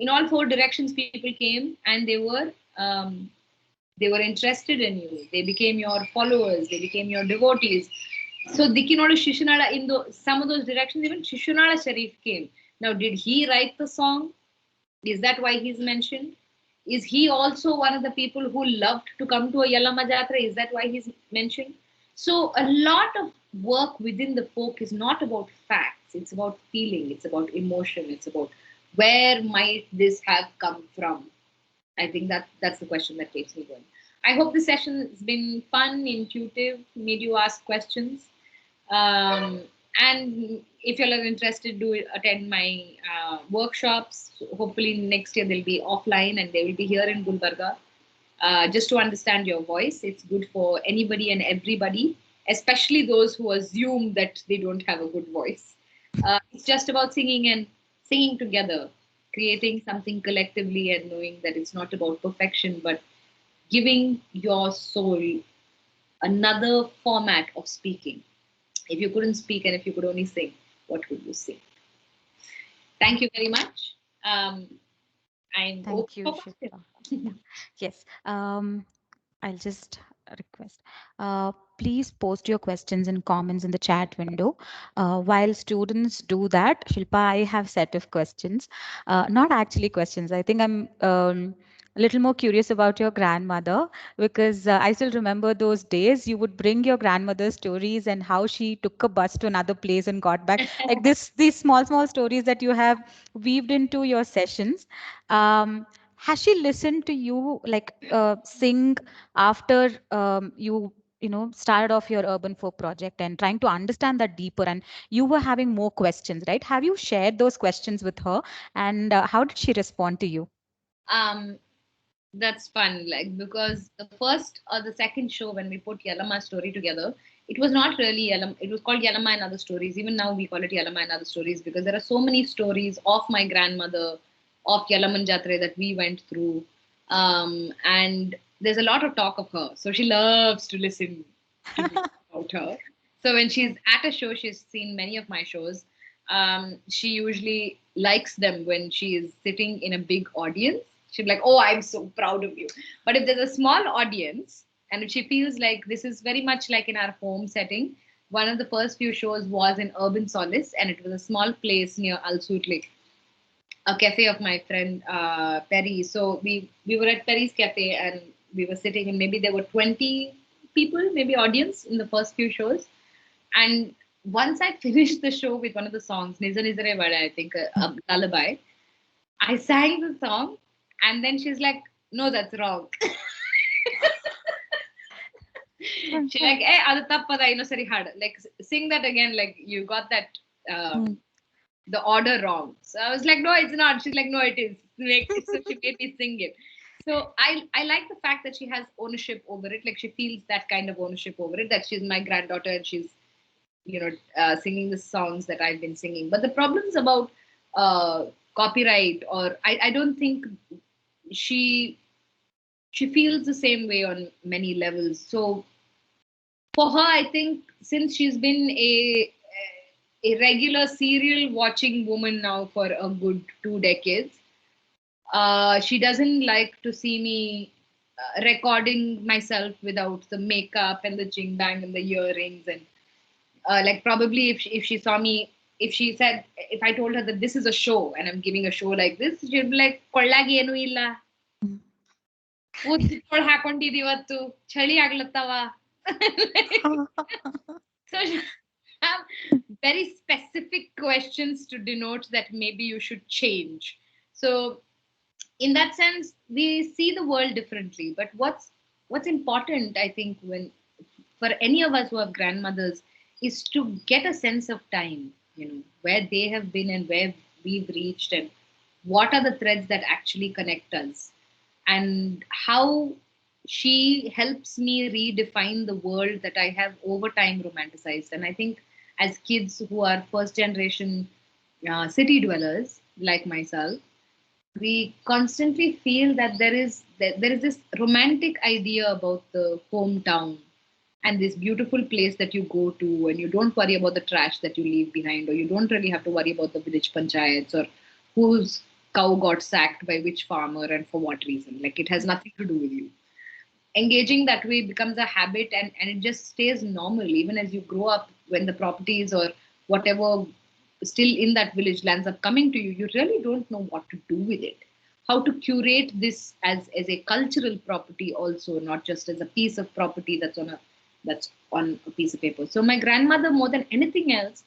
in all four directions people came and they were interested in you, they became your followers, they became your devotees. So Dikinodu Shishunala, in some of those directions, even Shishunala Sharif came. Now, did he write the song? Is that why he's mentioned? Is he also one of the people who loved to come to a Yalama Jatra? Is that why he's mentioned? So a lot of work within the folk is not about facts. It's about feeling. It's about emotion. It's about where might this have come from? I think that's the question that keeps me going. I hope the session has been fun, intuitive, made you ask questions. And if you're interested, do attend my workshops. Hopefully next year they'll be offline and they will be here in Gulbarga. Just to understand your voice, it's good for anybody and everybody, especially those who assume that they don't have a good voice. It's just about singing and singing together, creating something collectively and knowing that it's not about perfection, but giving your soul another format of speaking. If you couldn't speak and if you could only sing, what would you sing? Thank you very much. I'm Thank you, Shilpa. Yes. I'll just request. Please post your questions and comments in the chat window. While students do that, Shilpa, I have set of questions. Not actually questions. I think I'm a little more curious about your grandmother because I still remember those days. You would bring your grandmother's stories and how she took a bus to another place and got back. Like these small stories that you have weaved into your sessions. Has she listened to you like sing after you started off your urban folk project and trying to understand that deeper, and you were having more questions, right? Have you shared those questions with her, and how did she respond to you? um, that's fun, like because the first or the second show when we put Yalama story together, it was not really Yalam. It was called Yalama and Other Stories. Even now we call it Yalama and Other Stories because there are so many stories of my grandmother, of Yalaman Jatre that we went through, and there's a lot of talk of her. So she loves to listen to me about her. So when she's at a show, she's seen many of my shows. She usually likes them when she is sitting in a big audience. She'll be like, "Oh, I'm so proud of you." But if there's a small audience, and if she feels like this is very much like in our home setting, one of the first few shows was in Urban Solace, and it was a small place near Al Suit Lake, a cafe of my friend Perry. So we were at Perry's cafe, and we were sitting, and maybe there were 20 people, maybe audience in the first few shows. And once I finished the show with one of the songs, Niza Nizare Vada, I think, a lullaby, I sang the song, and then she's like, "No, that's wrong." She's like, "Hey, adu tappada ino sari hard. Like, sing that again. Like, you got that the order wrong." So I was like, "No, it's not." She's like, "No, it is." So she made me sing it. So I like the fact that she has ownership over it. Like, she feels that kind of ownership over it. That she's my granddaughter, and she's singing the songs that I've been singing. But the problems about copyright, or I don't think she she feels the same way on many levels. So for her, I think since she's been a regular serial watching woman now for a good 2 decades, she doesn't like to see me recording myself without the makeup and the jing bang and the earrings. And like, probably if she saw me, if she said, if I told her that this is a show and I'm giving a show like this, she'd be like, "ಕೊಳ್ಳಾಗಿ ಏನೂ ಇಲ್ಲ, ಕೂತ್ಕೊಳ್ಳಿ ಹಾಕೊಂಡಿದೀವಿ ಇವತ್ತು, ಚಳಿ ಆಗ್ಲತ್ತವ." So she have very specific questions to denote that maybe you should change. So in that sense, we see the world differently. But what's important, I think, when for any of us who have grandmothers, is to get a sense of time, where they have been and where we've reached, and what are the threads that actually connect us, and how she helps me redefine the world that I have over time romanticized. And I think as kids who are first generation city dwellers like myself, we constantly feel that there is this romantic idea about the hometown and this beautiful place that you go to, and you don't worry about the trash that you leave behind, or you don't really have to worry about the village panchayats, or whose cow got sacked by which farmer and for what reason. Like, it has nothing to do with you. Engaging that way becomes a habit, and it just stays normal even as you grow up. When the properties or whatever still in that village lands up coming to you, you really don't know what to do with it, how to curate this as a cultural property also, not just as a piece of property that's on a piece of paper. So my grandmother, more than anything else,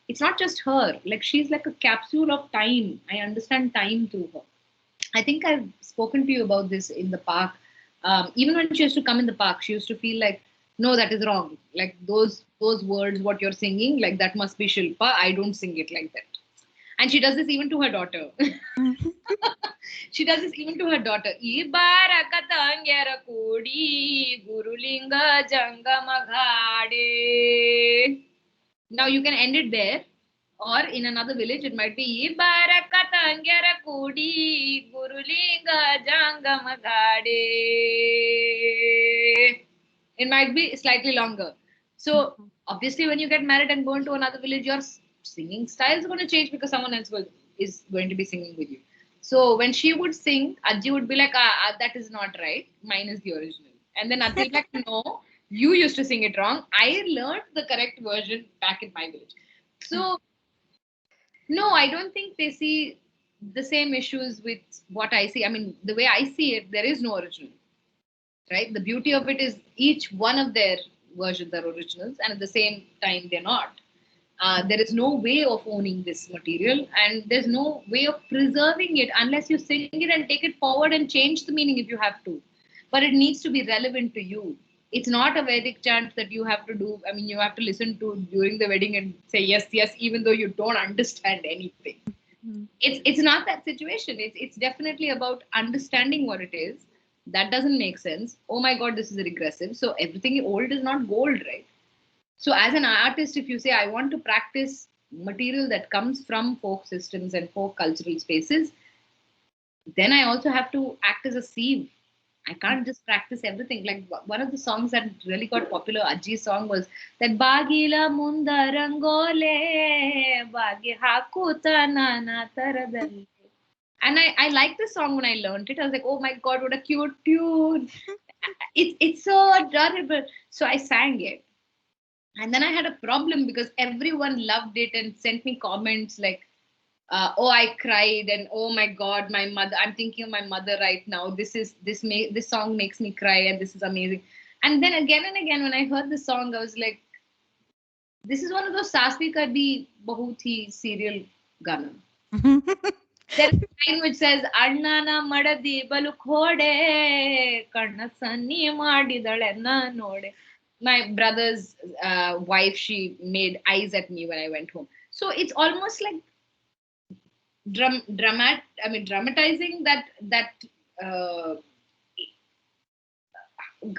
it's not just her. Like, she's like a capsule of time. I understand time through her. I think I've spoken to you about this in the park. Even when she used to come in the park, she used to feel like, "No, that is wrong. Like, those words, what you're singing, like, that must be Shilpa. I don't sing it like that." And she does this even to her daughter. She does this even to her daughter. "Ibarakatangera kodi gurulinga jangamagade." Now you can end it there, or in another village it might be "Ibarakatangera kudi gurulinga jangamagade." It might be slightly longer. So obviously, when you get married and go into another village, your singing style is going to change because someone else is going to be singing with you. So when she would sing, Ajji would be like, "That is not right. Mine is the original." And then Ajji like, "No, you used to sing it wrong. I learned the correct version back in my village." So no, I don't think they see the same issues with what I see. I mean, the way I see it, there is no original, right? The beauty of it is each one of their versions are originals, and at the same time, they're not. There is no way of owning this material, and there's no way of preserving it unless you sing it and take it forward and change the meaning if you have to. But it needs to be relevant to you. It's not a Vedic chant that you have to do. I mean, you have to listen to during the wedding and say yes, yes, even though you don't understand anything. It's not that situation. It's definitely about understanding what it is. That doesn't make sense. Oh my God, this is regressive. So everything old is not gold, right? So as an artist, if you say I want to practice material that comes from folk systems and folk cultural spaces, then I also have to act as a sieve. I can't just practice everything. Like one of the songs that really got popular, Ajji's song, was that Bagila Mundarangole Bagi Hakuta Nana Taradalli. And I liked the song when I learned it. I was like, oh my god, what a cute tune. It's so adorable. So I sang it. And then I had a problem because everyone loved it and sent me comments like, oh, I cried, and oh my god, my mother, I'm thinking of my mother right now. This song makes me cry, and this is amazing. And then again and again when I heard the song, I was like, this is one of those Sasvi Karbi Bahut hi serial gana. There is a line which says, Annana madadi balu khode karna sanni madidalena node. My brother's wife, she made eyes at me when I went home. So it's almost like dramatizing that uh,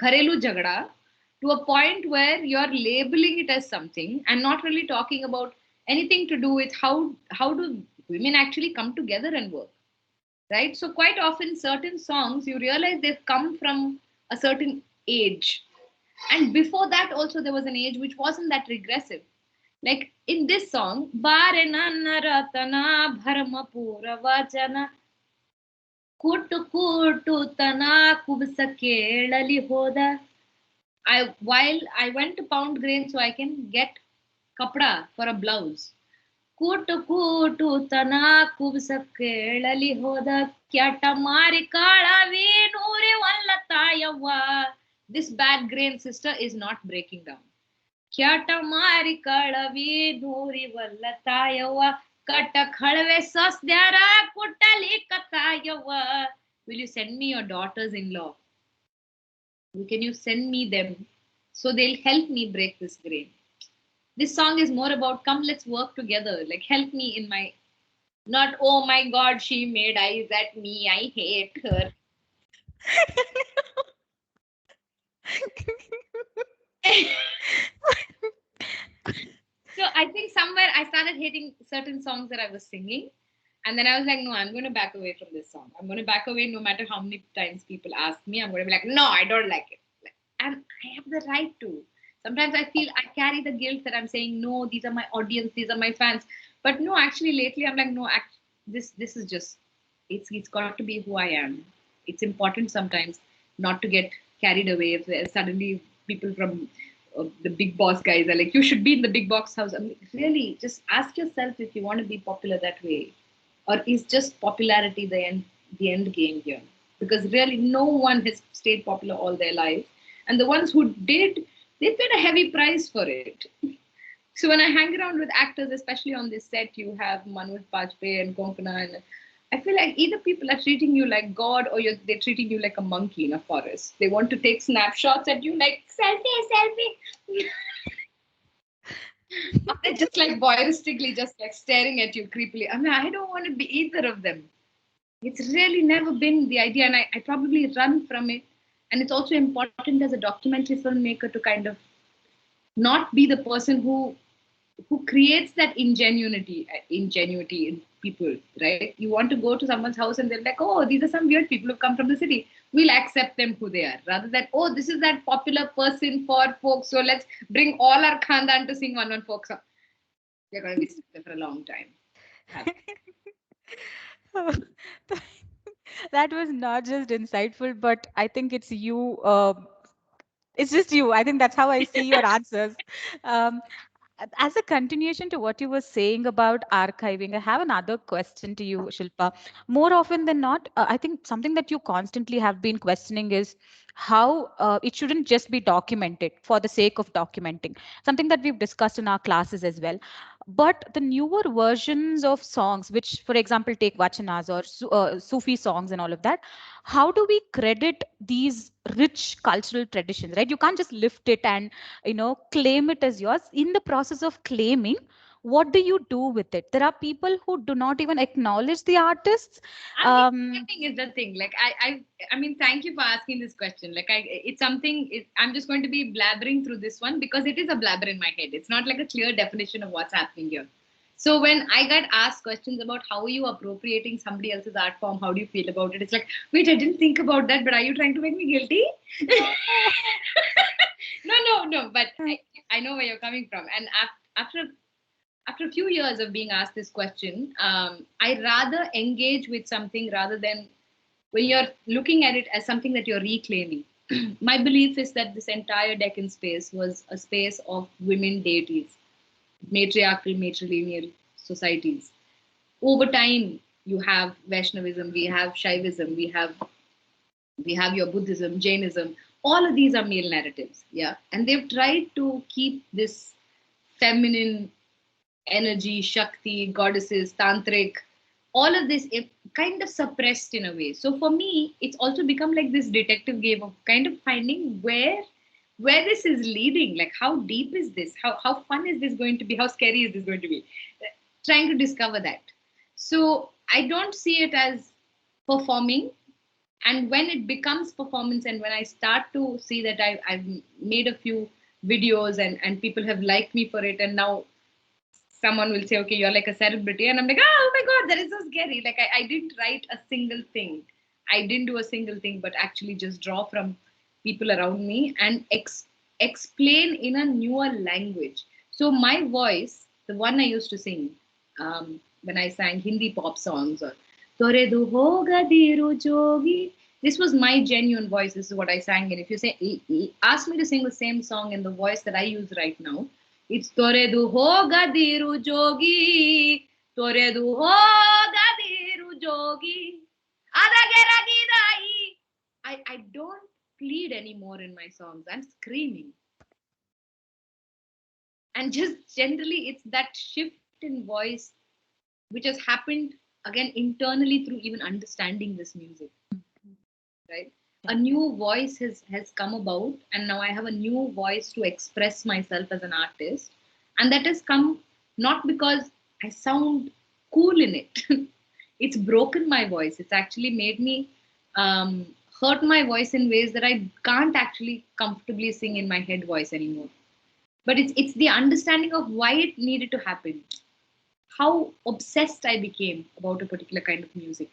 gharelu jagda to a point where you're labeling it as something and not really talking about anything to do with how do women actually come together and work, right? So quite often certain songs you realize they've come from a certain age, and before that also there was an age which wasn't that regressive. Like in this song, bare nanna ratana bharma pura vachana kutu kutu tana kubsa kelali hoda. While I went to pound grain so I can get kapda for a blouse. ಕೂಟು ಕೂಟು ತನ ಕುಬ್ಸ ಕೇಳಲಿ ಹೋದ ಕ್ಯಾಟ ಮಾರಿ ಕಾಳವಿ ನೂರಿ ವಲ್ಲ ತಾಯವ್ವ. This bad grain sister is not breaking down. ಕ್ಯಾಟ ಮಾರಿ ಕಾಳವಿ ನೂರಿ ವಲ್ಲ ತಾಯವ್ವ ಕಟ್ಟ ಕಳವೆ ಸಸ್ದ್ಯಾರ ಕುಟ್ಟಲಿ ಕತ್ತಾಯವ್ವ. Will you send me your daughters-in-law? Can you send me them so they'll help me break this grain? This song is more about come, let's work together. Like help me in my, not oh my god, she made eyes at me, I hate her. So I think somewhere I started hating certain songs that I was singing. And then I was like, no, I'm going to back away from this song. I'm going to back away no matter how many times people ask me. I'm going to be like, no, I don't like it. And I have the right to. Sometimes I feel I carry the guilt that I'm saying, no, these are my audience, these are my fans. But no, actually, lately I'm like, no, this is just, it's got to be who I am. It's important sometimes not to get carried away. If suddenly people from the big boss guys are like, you should be in the big box house. I mean, really, just ask yourself if you want to be popular that way, or is just popularity the end game here? Because really, no one has stayed popular all their life, and the ones who did, they paid a heavy price for it. So when I hang around with actors, especially on this set, you have Manoj Bajpayee and Konkana, and I feel like either people are treating you like God or they're treating you like a monkey in a forest. They want to take snapshots at you like selfie, selfie. Or they're just like voyeuristically, just like staring at you creepily. I mean, I don't want to be either of them. It's really never been the idea, and I probably run from it. And it's also important as a documentary filmmaker to kind of not be the person who creates that ingenuity in people, right? You want to go to someone's house and they're like, oh, these are some weird people who've come from the city. We'll accept them who they are, rather than, oh, this is that popular person for folk, so let's bring all our khandan to sing one folk song. They're going to be stuck there for a long time. That was not just insightful, but I think it's you. It's just you. I think that's how I see your answers. Um, as a continuation to what you were saying about archiving, I have another question to you, Shilpa. More often than not, I think something that you constantly have been questioning is how it shouldn't just be documented for the sake of documenting. Something that we've discussed in our classes as well. But the newer versions of songs, which, for example, take vachanas or Sufi songs and all of that, how do we credit these rich cultural traditions, right? You can't just lift it and claim it as yours. In the process of claiming, what do you do with it? There are people who do not even acknowledge the artists. I mean, um, claiming is the thing. Like I mean, thank you for asking this question. Like it's something. I'm just going to be blabbering through this one because it is a blabber in my head. It's not like a clear definition of what's happening here. So when I got asked questions about how are you appropriating somebody else's art form, how do you feel about it? It's like, wait, I didn't think about that, but are you trying to make me guilty? No. But I know where you're coming from. And after a few years of being asked this question, I rather engage with something rather than when you're looking at it as something that you're reclaiming. My belief is that this entire Deccan space was a space of women deities, matriarchal, matrilineal societies. Over time, you have Vaishnavism, we have Shaivism, we have your Buddhism, Jainism. All of these are male narratives, yeah, and they've tried to keep this feminine energy, Shakti, goddesses, tantric, all of this kind of suppressed in a way. So for me, it's also become like this detective game of kind of finding where this is leading. Like how deep is this? How fun is this going to be? How scary is this going to be? Trying to discover that. So I don't see it as performing. And when it becomes performance, and when I start to see that I've made a few videos and people have liked me for it, and now someone will say, okay, you're like a celebrity. And I'm like, oh my God, that is so scary. Like I didn't write a single thing. I didn't do a single thing, but actually just draw from people around me and explain in a newer language. So my voice, the one I used to sing when I sang Hindi pop songs or Tore du hoga diru jogi. This was my genuine voice. This is what I sang. And if you say, ask me to sing the same song in the voice that I use right now, it's Toredu hoga diru jogi, Toredu hoga diru jogi, Adageragidai. I don't plead anymore in my songs. I'm screaming. And just generally, it's that shift in voice which has happened again internally through even understanding this music, right? A new voice has come about, and now I have a new voice to express myself as an artist, and that has come not because I sound cool in it. It's broken my voice. It's actually made me um, hurt my voice in ways that I can't actually comfortably sing in my head voice anymore. But it's the understanding of why it needed to happen, how obsessed I became about a particular kind of music,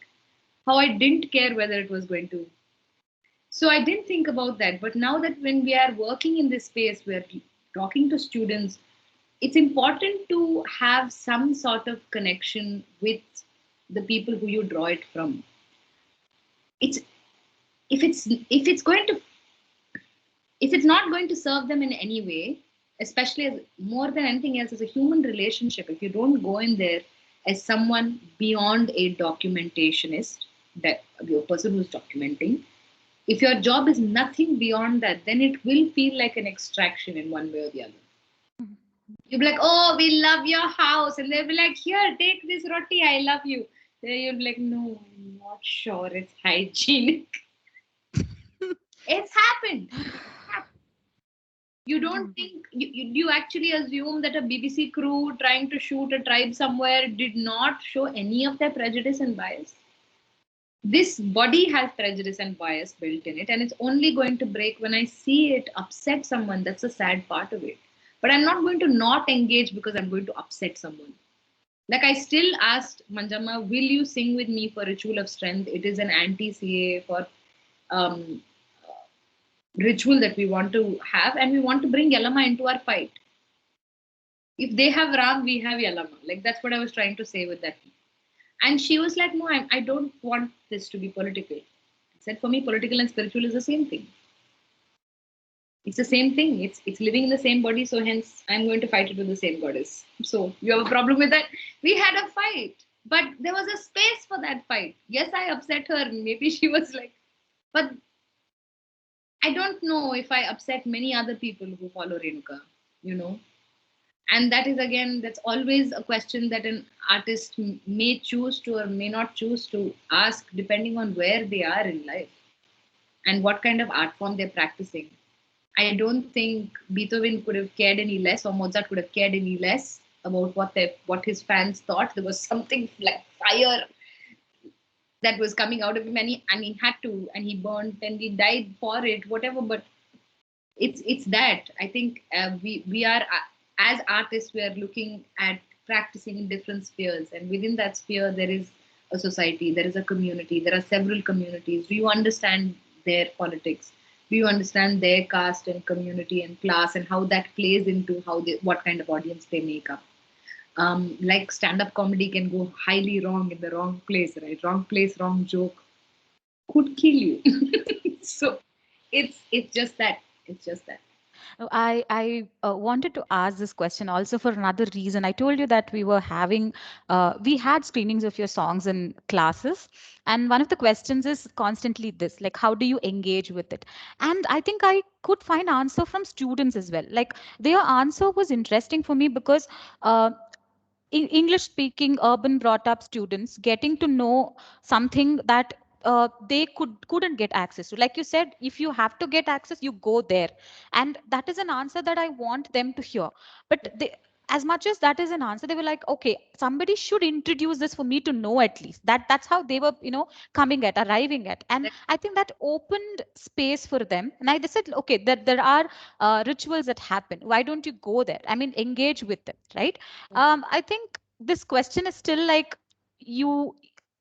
how I didn't care whether it was going to. So I didn't think about that. But now that when we are working in this space, we're talking to students, it's important to have some sort of connection with the people who you draw it from. It's if it's going to if it's not going to serve them in any way, especially as more than anything else as a human relationship, if you don't go in there as someone beyond a documentationist, that a person who's documenting, if your job is nothing beyond that, then it will feel like an extraction in one way or the other. You'll be like, oh, we love your house. And they'll be like, here, take this roti. I love you. Then you'll be like, no, I'm not sure it's hygienic. It's happened. You don't think, you actually assume that a BBC crew trying to shoot a tribe somewhere did not show any of their prejudice and bias? This body has prejudice and bias built in it, and it's only going to break when I see it upset someone. That's a sad part of it. But I'm not going to not engage because I'm going to upset someone. Like I still asked Manjama, will you sing with me for Ritual of Strength? It is an anti-CA for um, ritual that we want to have, and we want to bring Yalama into our fight. If they have Ram, we have Yalama. Like that's what I was trying to say with that. And she was like, no, I don't want this to be political. I said, for me, political and spiritual is the same thing. It's the same thing. It's living in the same body. So hence, I'm going to fight it with the same goddess. So you have a problem with that? We had a fight, but there was a space for that fight. Yes, I upset her. Maybe she was like, but I don't know if I upset many other people who follow Renuka, you know. And that is again, that's always a question that an artist may choose to or may not choose to ask depending on where they are in life and what kind of art form they're practicing. I don't think Beethoven could have cared any less, or Mozart could have cared any less about what his fans thought. There was something like fire that was coming out of him, and he had to, and he burned, and he died for it, whatever. But it's that I think we are as artists, we are looking at practicing in different spheres, and within that sphere there is a society, there is a community, there are several communities. Do you understand their politics? Do you understand their caste and community and class, and how that plays into how they, what kind of audience they make up? Like stand-up comedy can go highly wrong in the wrong place, right? Wrong place, wrong joke could kill you. So it's just that. It's just that. I wanted to ask this question also for another reason. I told you that we had screenings of your songs in classes, and one of the questions is constantly this, like, how do you engage with it? And I think I could find answer from students as well. Like, their answer was interesting for me because uh, English speaking urban brought up students getting to know something that they couldn't get access to. Like you said, if you have to get access, you go there, and that is an answer that I want them to hear. But as much as that is an answer, they were like, okay, somebody should introduce this for me to know. At least that's how they were, arriving at. And I think that opened space for them, and I said, okay, there are rituals that happen. Why don't you go there? I mean, engage with them, right? I think this question is still like, you,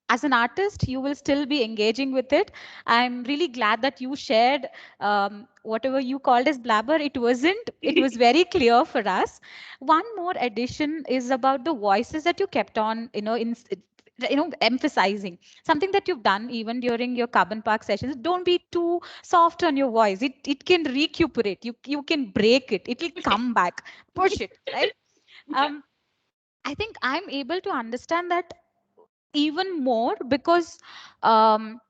as an artist, you will still be engaging with it. I'm really glad that you shared whatever you called as blabber. It wasn't, it was very clear for us. One more addition is about the voices that you kept on, emphasizing something that you've done even during your carbon park sessions. Don't be too soft on your voice. It can recuperate. You can break it. It will come back. Push it, right? Yeah. um, I think I'm able to understand that even more because um,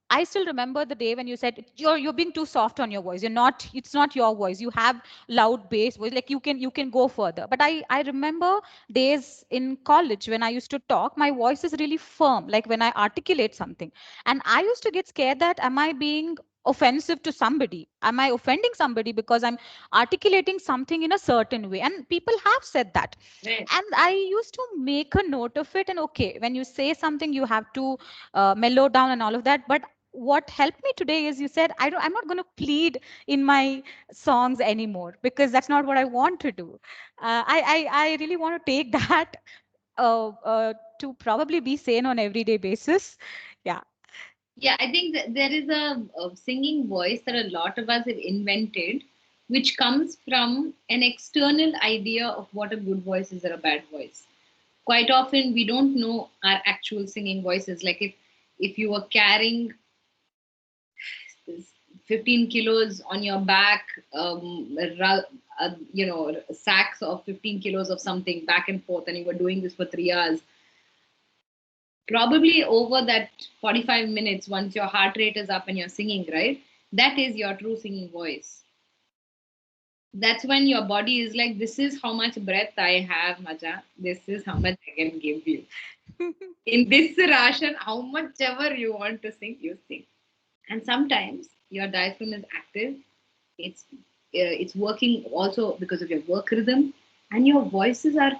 I still remember the day when you said you're being too soft on your voice. You're not. It's not your voice. You have loud bass voice. Like you can go further. But I remember days in college when I used to talk. My voice is really firm. Like when I articulate something, and I used to get scared that am I being offensive to somebody? Am I offending somebody because I'm articulating something in a certain way? And people have said that, Right. and I used to make a note of it. And okay, when you say something, you have to mellow down and all of that. But what helped me today is you said I'm not going to plead in my songs anymore because that's not what I want to do. I really want to take that to probably be sane on everyday basis. Yeah. Yeah, I think that there is a singing voice that a lot of us have invented, which comes from an external idea of what a good voice is or a bad voice. Quite often, we don't know our actual singing voices. Like if you were carrying 15 kilos on your back, sacks of 15 kilos of something back and forth, and you were doing this for 3 hours, probably over that 45 minutes, once your heart rate is up and you're singing, right? That is your true singing voice. That's when your body is like, this is how much breath I have, Maja. This is how much I can give you. In this ration, how much ever you want to sing, you sing. And sometimes your diaphragm is active. It's working also because of your work rhythm, and your voices are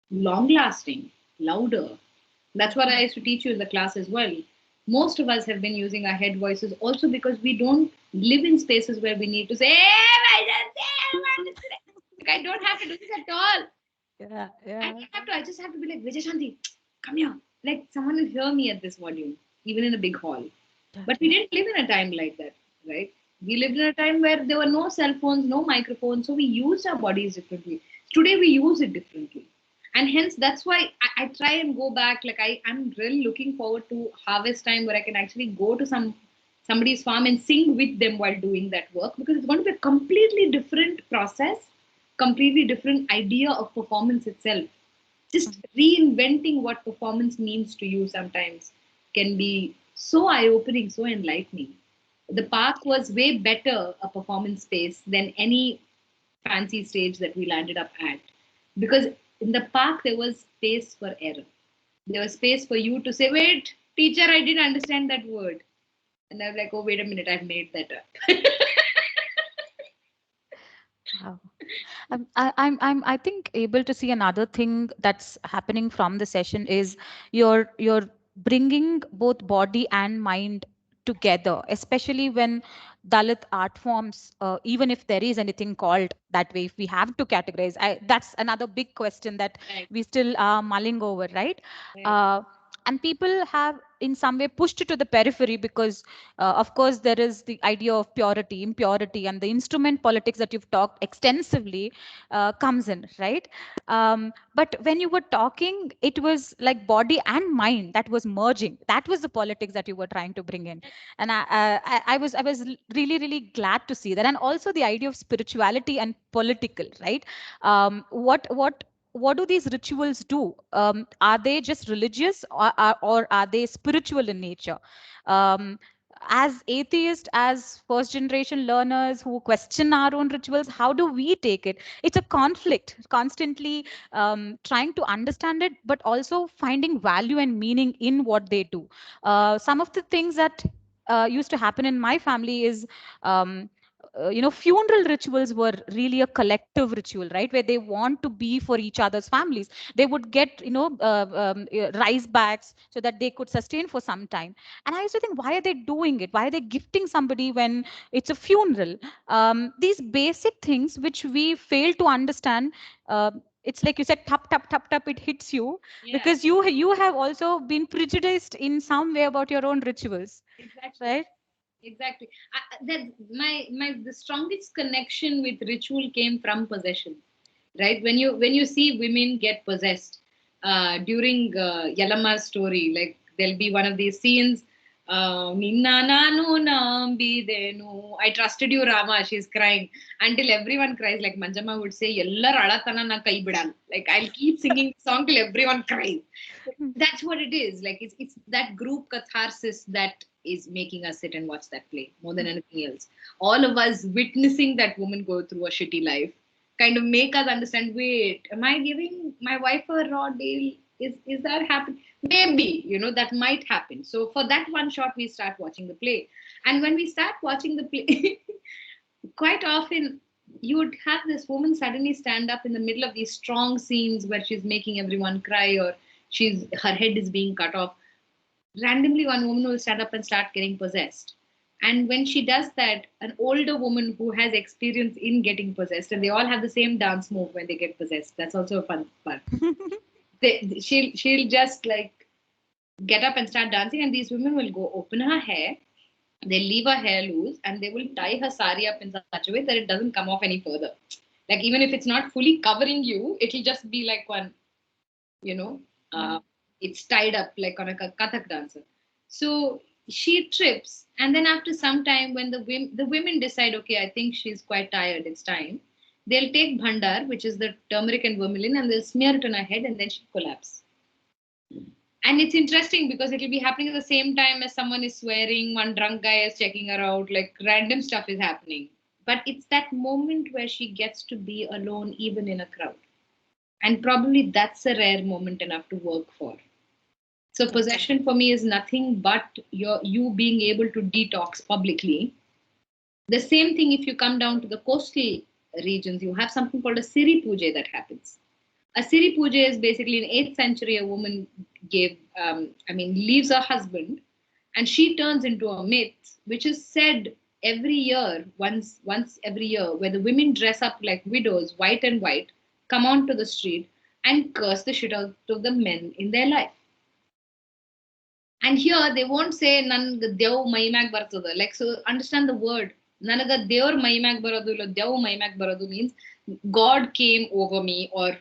long lasting, louder. That's what I used to teach you in the class as well. Most of us have been using our head voices also because we don't live in spaces where we need to say, hey, like, I don't have to do this at all. Yeah, I yeah. don't have to. I just have to be like, Vijay Shanti, come here. Like someone will hear me at this volume, even in a big hall. Yeah, But we yeah. didn't live in a time like that, right? We lived in a time where there were no cell phones, no microphones, so we used our bodies differently. Today we use it differently. And hence that's why I try and go back. Like I'm really looking forward to harvest time where I can actually go to somebody's farm and sing with them while doing that work, because it's going to be a completely different process, completely different idea of performance itself. Just reinventing what performance means to you sometimes can be so eye opening, so enlightening. The park was way better a performance space than any fancy stage that we landed up at, because in the park there was space for error. There was space for you to say, wait, teacher, I didn't understand that word. And I'm like, oh, wait a minute, I've made that up. Wow. I think able to see another thing that's happening from the session is you're bringing both body and mind together, especially when Dalit art forms, even if there is anything called that way, if we have to categorize, that's another big question that Right. we still are mulling over, right? Right. Uh, and people have in some way pushed it to the periphery because, of course, there is the idea of purity, impurity, and the instrument politics that you've talked extensively comes in, right? But when you were talking, it was like body and mind that was merging. That was the politics that you were trying to bring in, and I was really glad to see that, and also the idea of spirituality and political, right? What do these rituals do? Are they just religious, or are they spiritual in nature? Um, as atheists, as first generation learners who question our own rituals, how do we take it? It's a conflict, constantly trying to understand it, but also finding value and meaning in what they do. Some of the things that used to happen in my family is, um, funeral rituals were really a collective ritual, right? Where they want to be for each other's families. They would get, rice bags so that they could sustain for some time. And I used to think, why are they doing it? Why are they gifting somebody when it's a funeral? These basic things which we fail to understand. It's like you said, tap tap tap tap. It hits you Yeah. because you have also been prejudiced in some way about your own rituals, Exactly. right? Exactly. That my the strongest connection with ritual came from possession, right? When you see women get possessed during Yalama's story, like there'll be one of these scenes. Ninna nanu nambidenu. I trusted you, Rama. She's crying until everyone cries. Like Manjama would say, "Ellar alatana na kai bidal." Like I'll keep singing the song till everyone cries. That's what it is. Like it's that group catharsis that is making us sit and watch that play more than anything else. All of us witnessing that woman go through a shitty life kind of make us understand, wait, am I giving my wife a raw deal? Is that happening? Maybe, that might happen. So for that one shot, we start watching the play. And when we start watching the play, quite often you would have this woman suddenly stand up in the middle of these strong scenes where she's making everyone cry, or her head is being cut off. Randomly one woman will stand up and start getting possessed, and when she does that, an older woman who has experience in getting possessed, and they all have the same dance move when they get possessed. That's also a fun part. She'll just like get up and start dancing, and these women will go open her hair, they leave her hair loose, and they will tie her sari up in such a way that it doesn't come off any further. Like even if it's not fully covering you, it'll just be like one, you know, uh, it's tied up like on a Kathak dancer. So she trips, and then after some time, when the women decide, okay, I think she's quite tired, it's time. They'll take bhandar, which is the turmeric and vermilion, and they'll smear it on her head, and then she collapse. And it's interesting because it'll be happening at the same time as someone is swearing, one drunk guy is checking her out, like random stuff is happening. But it's that moment where she gets to be alone, even in a crowd. And probably that's a rare moment enough to work for. So possession for me is nothing but you being able to detox publicly. The same thing if you come down to the coastal regions, you have something called a Siri Puja that happens. A Siri Puja is basically in 8th century, a woman leaves her husband, and she turns into a myth, which is said every year, once every year, where the women dress up like widows, white and white, come onto the street and curse the shit out of the men in their life. And here they won't say nanaga dev maimag baratada. Like, so understand the word. Nanaga devar maimag baradu illa dev maimag baradu means God came over me, or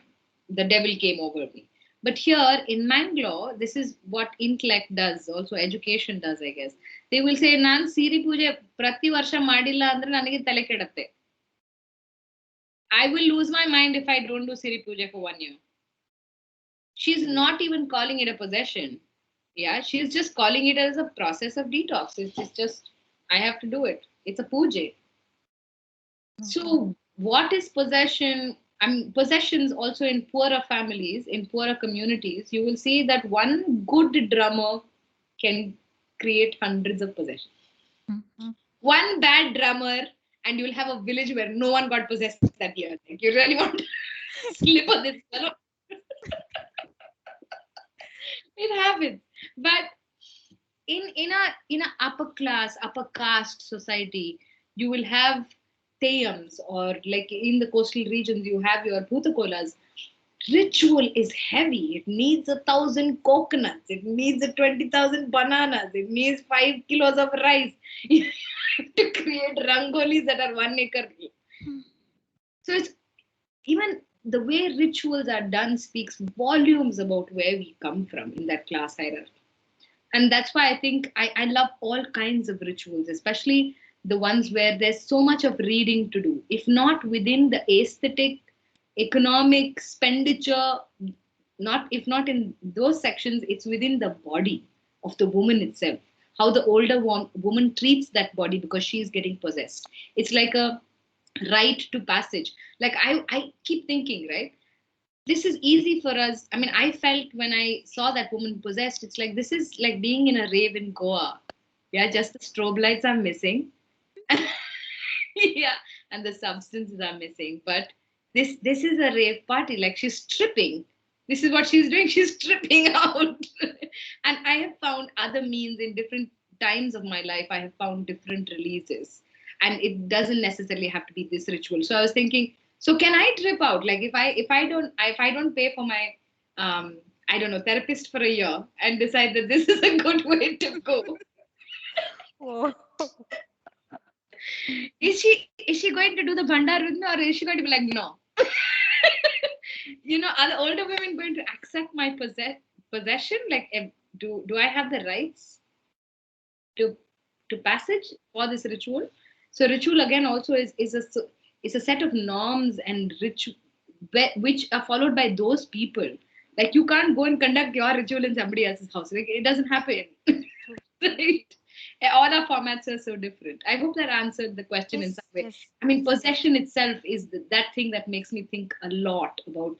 the devil came over me. But here in Mangalore, this is what intellect does, also education does, I guess. They will say, Nan Siri Puja prati varsha madilla andre nanage tale kedatte. I will lose my mind if I don't do Siri Puja for 1 year. She's not even calling it a possession. Yeah, she's just calling it as a process of detox. It's just, I have to do it. It's a puja. So, what is possession? Possessions also in poorer families, in poorer communities, you will see that one good drummer can create hundreds of possessions. One bad drummer, and you'll have a village where no one got possessed that year. Like, you really want to slip on this fellow? It happens. But in a upper class, upper caste society, you will have Teyams, or like in the coastal regions, you have your Bhutakolas. Ritual is heavy. It needs 1,000 coconuts. It needs 20,000 bananas. It needs 5 kilos of rice to create rangolis that are 1 acre. So it's even the way rituals are done speaks volumes about where we come from in that class hierarchy. And that's why I think I love all kinds of rituals, especially the ones where there's so much of reading to do. If not within the aesthetic, economic, expenditure, not if not in those sections, it's within the body of the woman itself. How the older woman treats that body because she's getting possessed. It's like a rite to passage. Like I keep thinking, right? This is easy for us. I mean, I felt when I saw that woman possessed, it's like this is like being in a rave in Goa. Yeah, just the strobe lights are missing. Yeah, and the substances are missing. But this is a rave party. Like she's stripping. This is what she's doing. She's stripping out. And I have found other means in different times of my life. I have found different releases, and it doesn't necessarily have to be this ritual. So I was thinking, so can I trip out? Like if I don't pay for my I don't know, therapist for a year and decide that this is a good way to go. Oh. Is she going to do the bhandar with me, or is she going to be like, no? Are the older women going to accept my possession? Like, do I have the rights to passage for this ritual? So ritual again also is a set of norms and ritual which are followed by those people. Like you can't go and conduct your ritual in somebody else's house. Like it doesn't happen. Right? All our formats are so different. I hope that answered the question in Yes, some way. yes, I mean, yes. possession itself is that thing that makes me think a lot about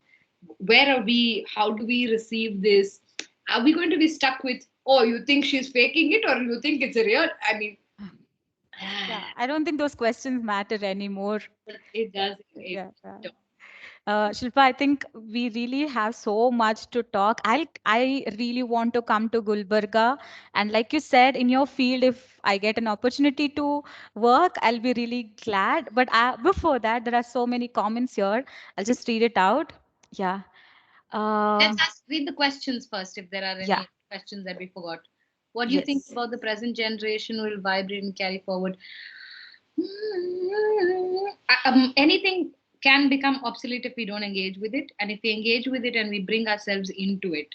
where are we, how do we receive this? Are we going to be stuck with, oh, you think she's faking it, or you think it's real? I mean, Yeah, I don't think those questions matter anymore. it does. It, Yeah. Shilpa, I think we really have so much to talk. I really want to come to Gulbarga, and like you said, in your field, if I get an opportunity to work, I'll be really glad. But before that, there are so many comments here. I'll just read it out. Yeah. let's Um, read the questions first if there are yeah. any questions that we forgot. What do you think Yes. about the present generation will vibrate and carry forward? Anything can become obsolete if we don't engage with it, and if we engage with it and we bring ourselves into it,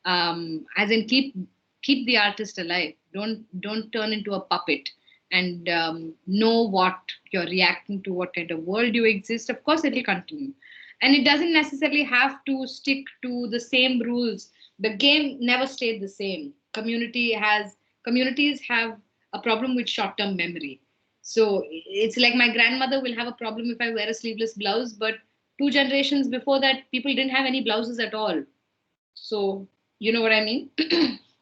as in keep the artist alive. Don't turn into a puppet, and know what you're reacting to, what kind of world you exist. Of course, it will continue, and it doesn't necessarily have to stick to the same rules. The game never stayed the same. Communities have a problem with short-term memory. So it's like my grandmother will have a problem if I wear a sleeveless blouse, but two generations before that, people didn't have any blouses at all. So you know what I mean?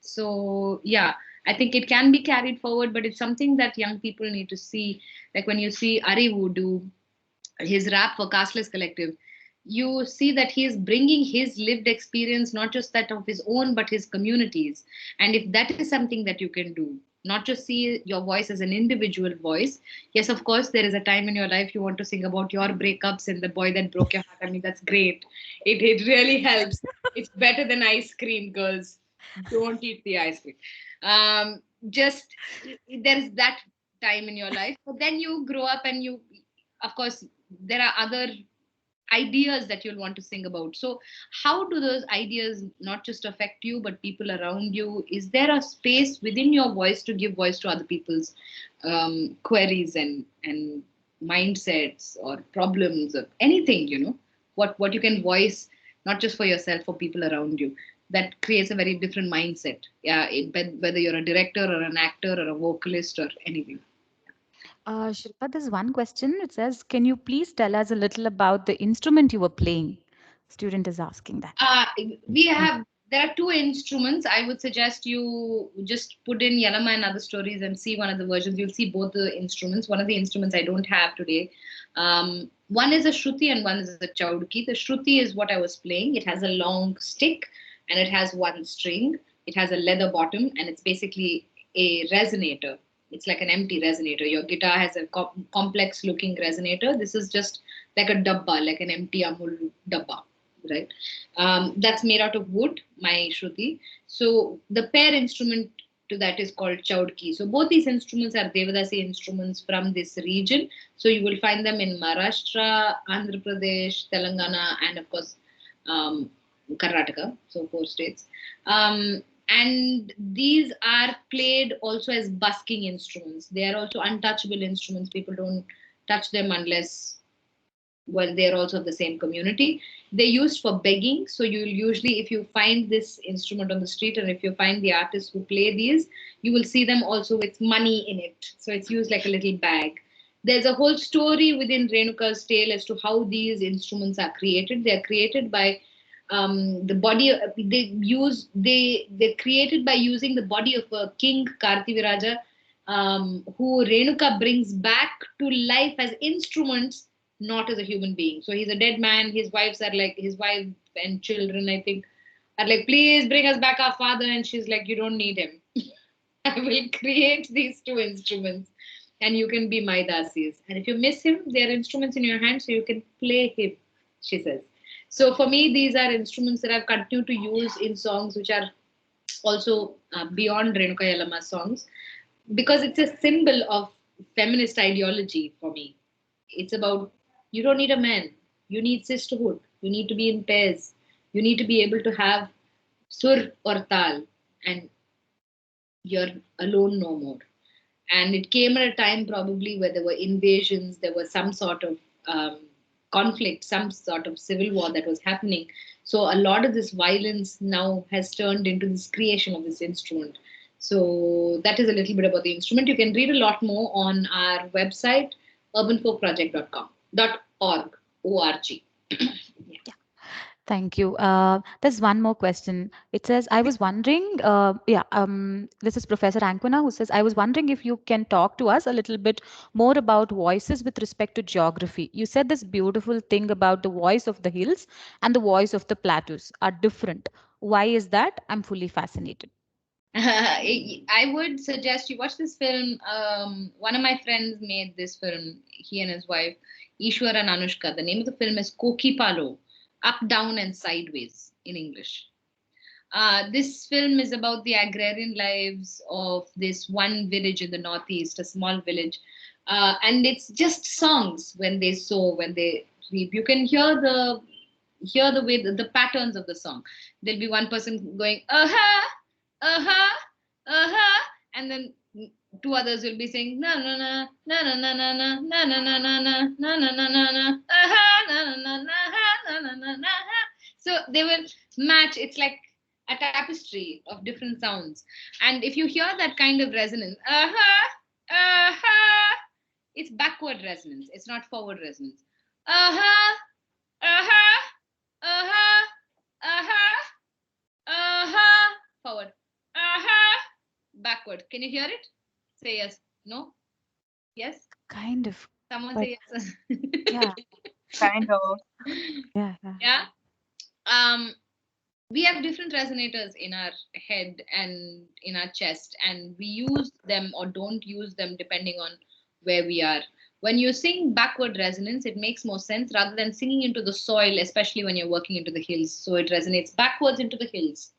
So yeah, I think it can be carried forward, but it's something that young people need to see. Like when you see Arivu do his rap for Castless Collective, you see that he is bringing his lived experience, not just that of his own, but his communities. And if that is something that you can do, not just see your voice as an individual voice. Yes, of course, there is a time in your life you want to sing about your breakups and the boy that broke your heart. I mean, that's great. It really helps. It's better than ice cream, girls. Don't eat the ice cream. Just there's that time in your life, but then you grow up and you, of course, there are other ideas that you'll want to sing about. So how do those ideas not just affect you but people around you? Is there a space within your voice to give voice to other people's queries and mindsets or problems or anything, what you can voice, not just for yourself, for people around you? That creates a very different mindset. Yeah, whether you're a director or an actor or a vocalist or anything. Shilpa, there's one question. It says, can you please tell us a little about the instrument you were playing? Student is asking that. Uh, we have There are two instruments. I would suggest you just put in Yalama and other stories and see one of the versions. You'll see both the instruments. One of the instruments I don't have today. One is a shruti and one is a chaudki. The shruti is what I was playing. It has a long stick and it has one string. It has a leather bottom and it's basically a resonator. It's like an empty resonator. Your guitar has a complex looking resonator. This is just like a dabba, like an empty Amul dabba, right? That's made out of wood, my Shruti. So the pair instrument to that is called chaudki. So both these instruments are Devadasi instruments from this region. So you will find them in Maharashtra, Andhra Pradesh, Telangana, and of course Karnataka. So 4 states. And these are played also as busking instruments. They are also untouchable instruments. People don't touch them unless, well, they're also of the same community. They're used for begging. So you'll usually, if you find this instrument on the street, and if you find the artists who play these, you will see them also with money in it. So it's used like a little bag. There's a whole story within Renuka's tale as to how these instruments are created. They are created by the body. They're created by using the body of a king, Kartiviraja, who Renuka brings back to life as instruments, not as a human being. So he's a dead man. His wives are like, his wife and children, I think, are like, please bring us back our father. And she's like, you don't need him. I will create these two instruments and you can be my dasis. And if you miss him, they're instruments in your hand, so you can play him, she says. So for me, these are instruments that I've continued to use in songs which are also beyond Renuka Yalama's songs, because it's a symbol of feminist ideology for me. It's about, you don't need a man, you need sisterhood, you need to be in pairs, you need to be able to have sur or tal, and you're alone no more. And it came at a time probably where there were invasions, there was some sort of conflict, some sort of civil war that was happening. So a lot of this violence now has turned into this creation of this instrument. So that is a little bit about the instrument. You can read a lot more on our website, urbanfolkproject.com, .org, O-R-G. Thank you. There's one more question. It says, I was wondering, this is Professor Ankuna who says, I was wondering if you can talk to us a little bit more about voices with respect to geography. You said this beautiful thing about the voice of the hills and the voice of the plateaus are different. Why is that? I'm fully fascinated. I would suggest you watch this film. One of my friends made this film, he and his wife, Ishwar and Anushka. The name of the film is Koki Palo, Up, Down, and Sideways in English. This film is about the agrarian lives of this one village in the northeast, a small village. And it's just songs when they sow, when they reap. You can hear the way the patterns of the song. There'll be one person going, aha, aha, aha, and then two others will be saying na na na na na na na na na na na na na na na na na na aha na na na na na na na na. So they will match. It's like a tapestry of different sounds. And if you hear that kind of resonance, aha, aha, it's backward resonance. It's not forward resonance. Aha, aha, aha, aha, aha, forward, aha, backward. Can you hear it? Say yes. No? Yes? Kind of. Someone But say yes. yeah, Kind of. yeah. Yeah. Um, we have different resonators in our head and in our chest, and we use them or don't use them depending on where we are. When you sing backward resonance, it makes more sense rather than singing into the soil, especially when you're working into the hills. So it resonates backwards into the hills.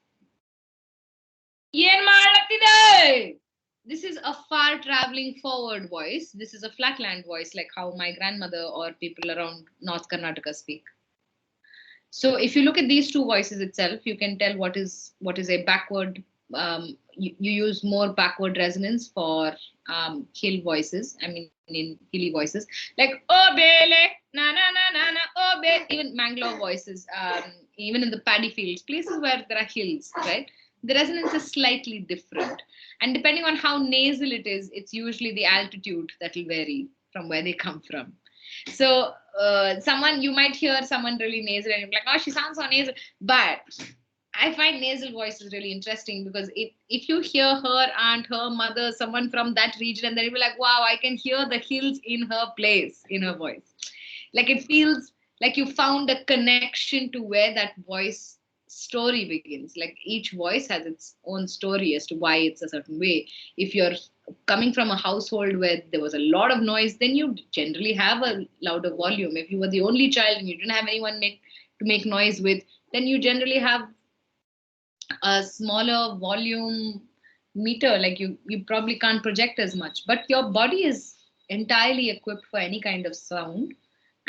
This is a far traveling forward voice. This is a flatland voice, like how my grandmother or people around North Karnataka speak. So if you look at these two voices itself, you can tell what is a backward. You use more backward resonance for hill voices. I mean, in hilly voices, like oh bele na na na na na oh be. Even Mangalore voices, even in the paddy fields, places where there are hills, right? The resonance is slightly different, and depending on how nasal it is, it's usually the altitude that will vary from where they come from. So someone, you might hear someone really nasal and you're like, oh, she sounds so nasal. But I find nasal voices really interesting because if you hear her aunt, her mother, someone from that region, and then you'll be like, wow, I can hear the hills in her place, in her voice. Like it feels like you found a connection to where that voice story begins. Like each voice has its own story as to why it's a certain way. If you're coming from a household where there was a lot of noise, then you generally have a louder volume. If you were the only child and you didn't have anyone to make noise with, then you generally have a smaller volume meter. Like you probably can't project as much, but your body is entirely equipped for any kind of sound.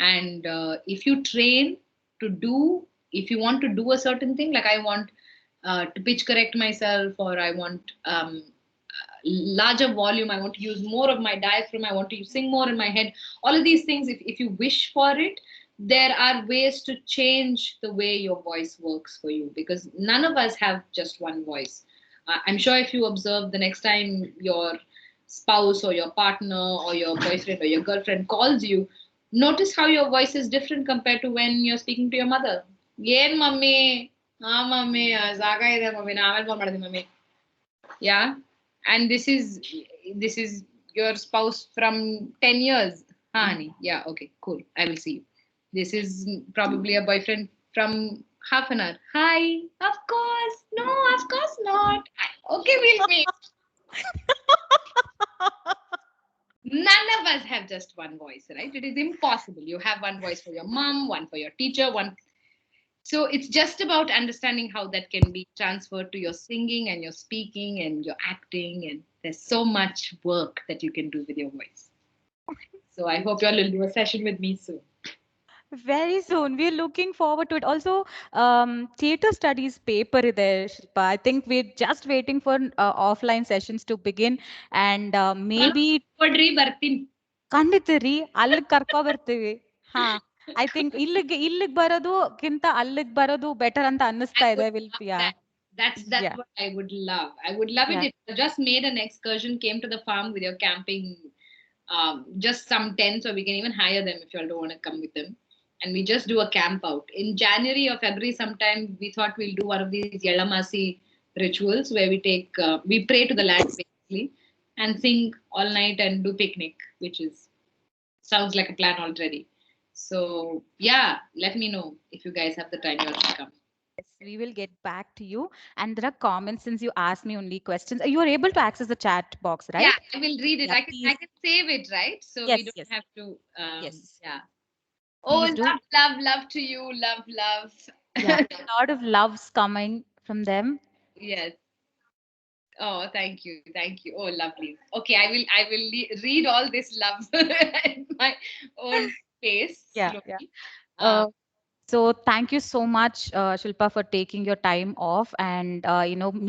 And if you train to do, if you want to do a certain thing, like I want to pitch correct myself, or I want larger volume, I want to use more of my diaphragm, I want to sing more in my head, all of these things, if you wish for it, there are ways to change the way your voice works for you, because none of us have just one voice. I'm sure if you observe, the next time your spouse or your partner or your boyfriend or your girlfriend calls you, notice how your voice is different compared to when you're speaking to your mother. ಏನ್ mummy, ಹಾ mummy ಸಾಕಾಗಿದೆ mummy, ನಾ ಆಮೇಲೆ phone ಮಾಡ್ತೀನಿ mummy. Yeah. And this is your spouse from 10 years. Ah, honey. Yeah, okay, cool, I will see you. This is probably a boyfriend from half an hour. Hi. Of course. No, of course not. Okay, we'll meet. None of us have just one voice, right? It is impossible. You have one voice for your mom, one for your teacher, one. So it's just about understanding how that can be transferred to your singing and your speaking and your acting. And there's so much work that you can do with your voice. So I hope you all will do a session with me soon. Very soon. We're looking forward to it. Also, theater studies paper ಇದೆ ಶಿಲ್ಪ. I think we're just waiting for offline sessions to begin, and maybe ಕೊಡ್ರಿ ಬರ್ತೀನಿ. ಖಂಡಿತ ರೀ, ಅಲ್ಲಿಗೆ ಕರ್ಕೊ ಬರ್ತೀವಿ. ಹಾ, I think ಇಲ್ಲಿಗೆ ಬರೋದುಕ್ಕಿಂತ ಅಲ್ಲಿಗೆ ಬರೋದು ಬೆಟರ್ ಅಂತ ಅನ್ನಿಸ್ತಾ I would ಇದೆ. Will love yeah that. That's yeah what I would love. I would love it yeah if you just made an excursion, came to the farm with your camping, just some tents, or we can even hire them if you all don't want to come with them. And we just do a camp out. In January or February sometime, we thought we'll do one of these Yalamasi rituals where we pray to the land basically and sing all night and do picnic, which is sounds like a plan already. So yeah, let me know if you guys have the time you all to come. Yes, we will get back to you. And there are comments since you asked me only questions. You are able to access the chat box, Yeah, right? I will read it. Yeah, I please. can save it, right? So we Yes, don't yes, have to. yes. Yeah. Oh, Please do. love to you, love. Yeah, a lot of loves coming from them. Yes. Oh, thank you. Oh, lovely. Okay, I will read all this love at my own pace Yeah, yeah. slowly. Um, Uh, So thank you so much, Shilpa, for taking your time off and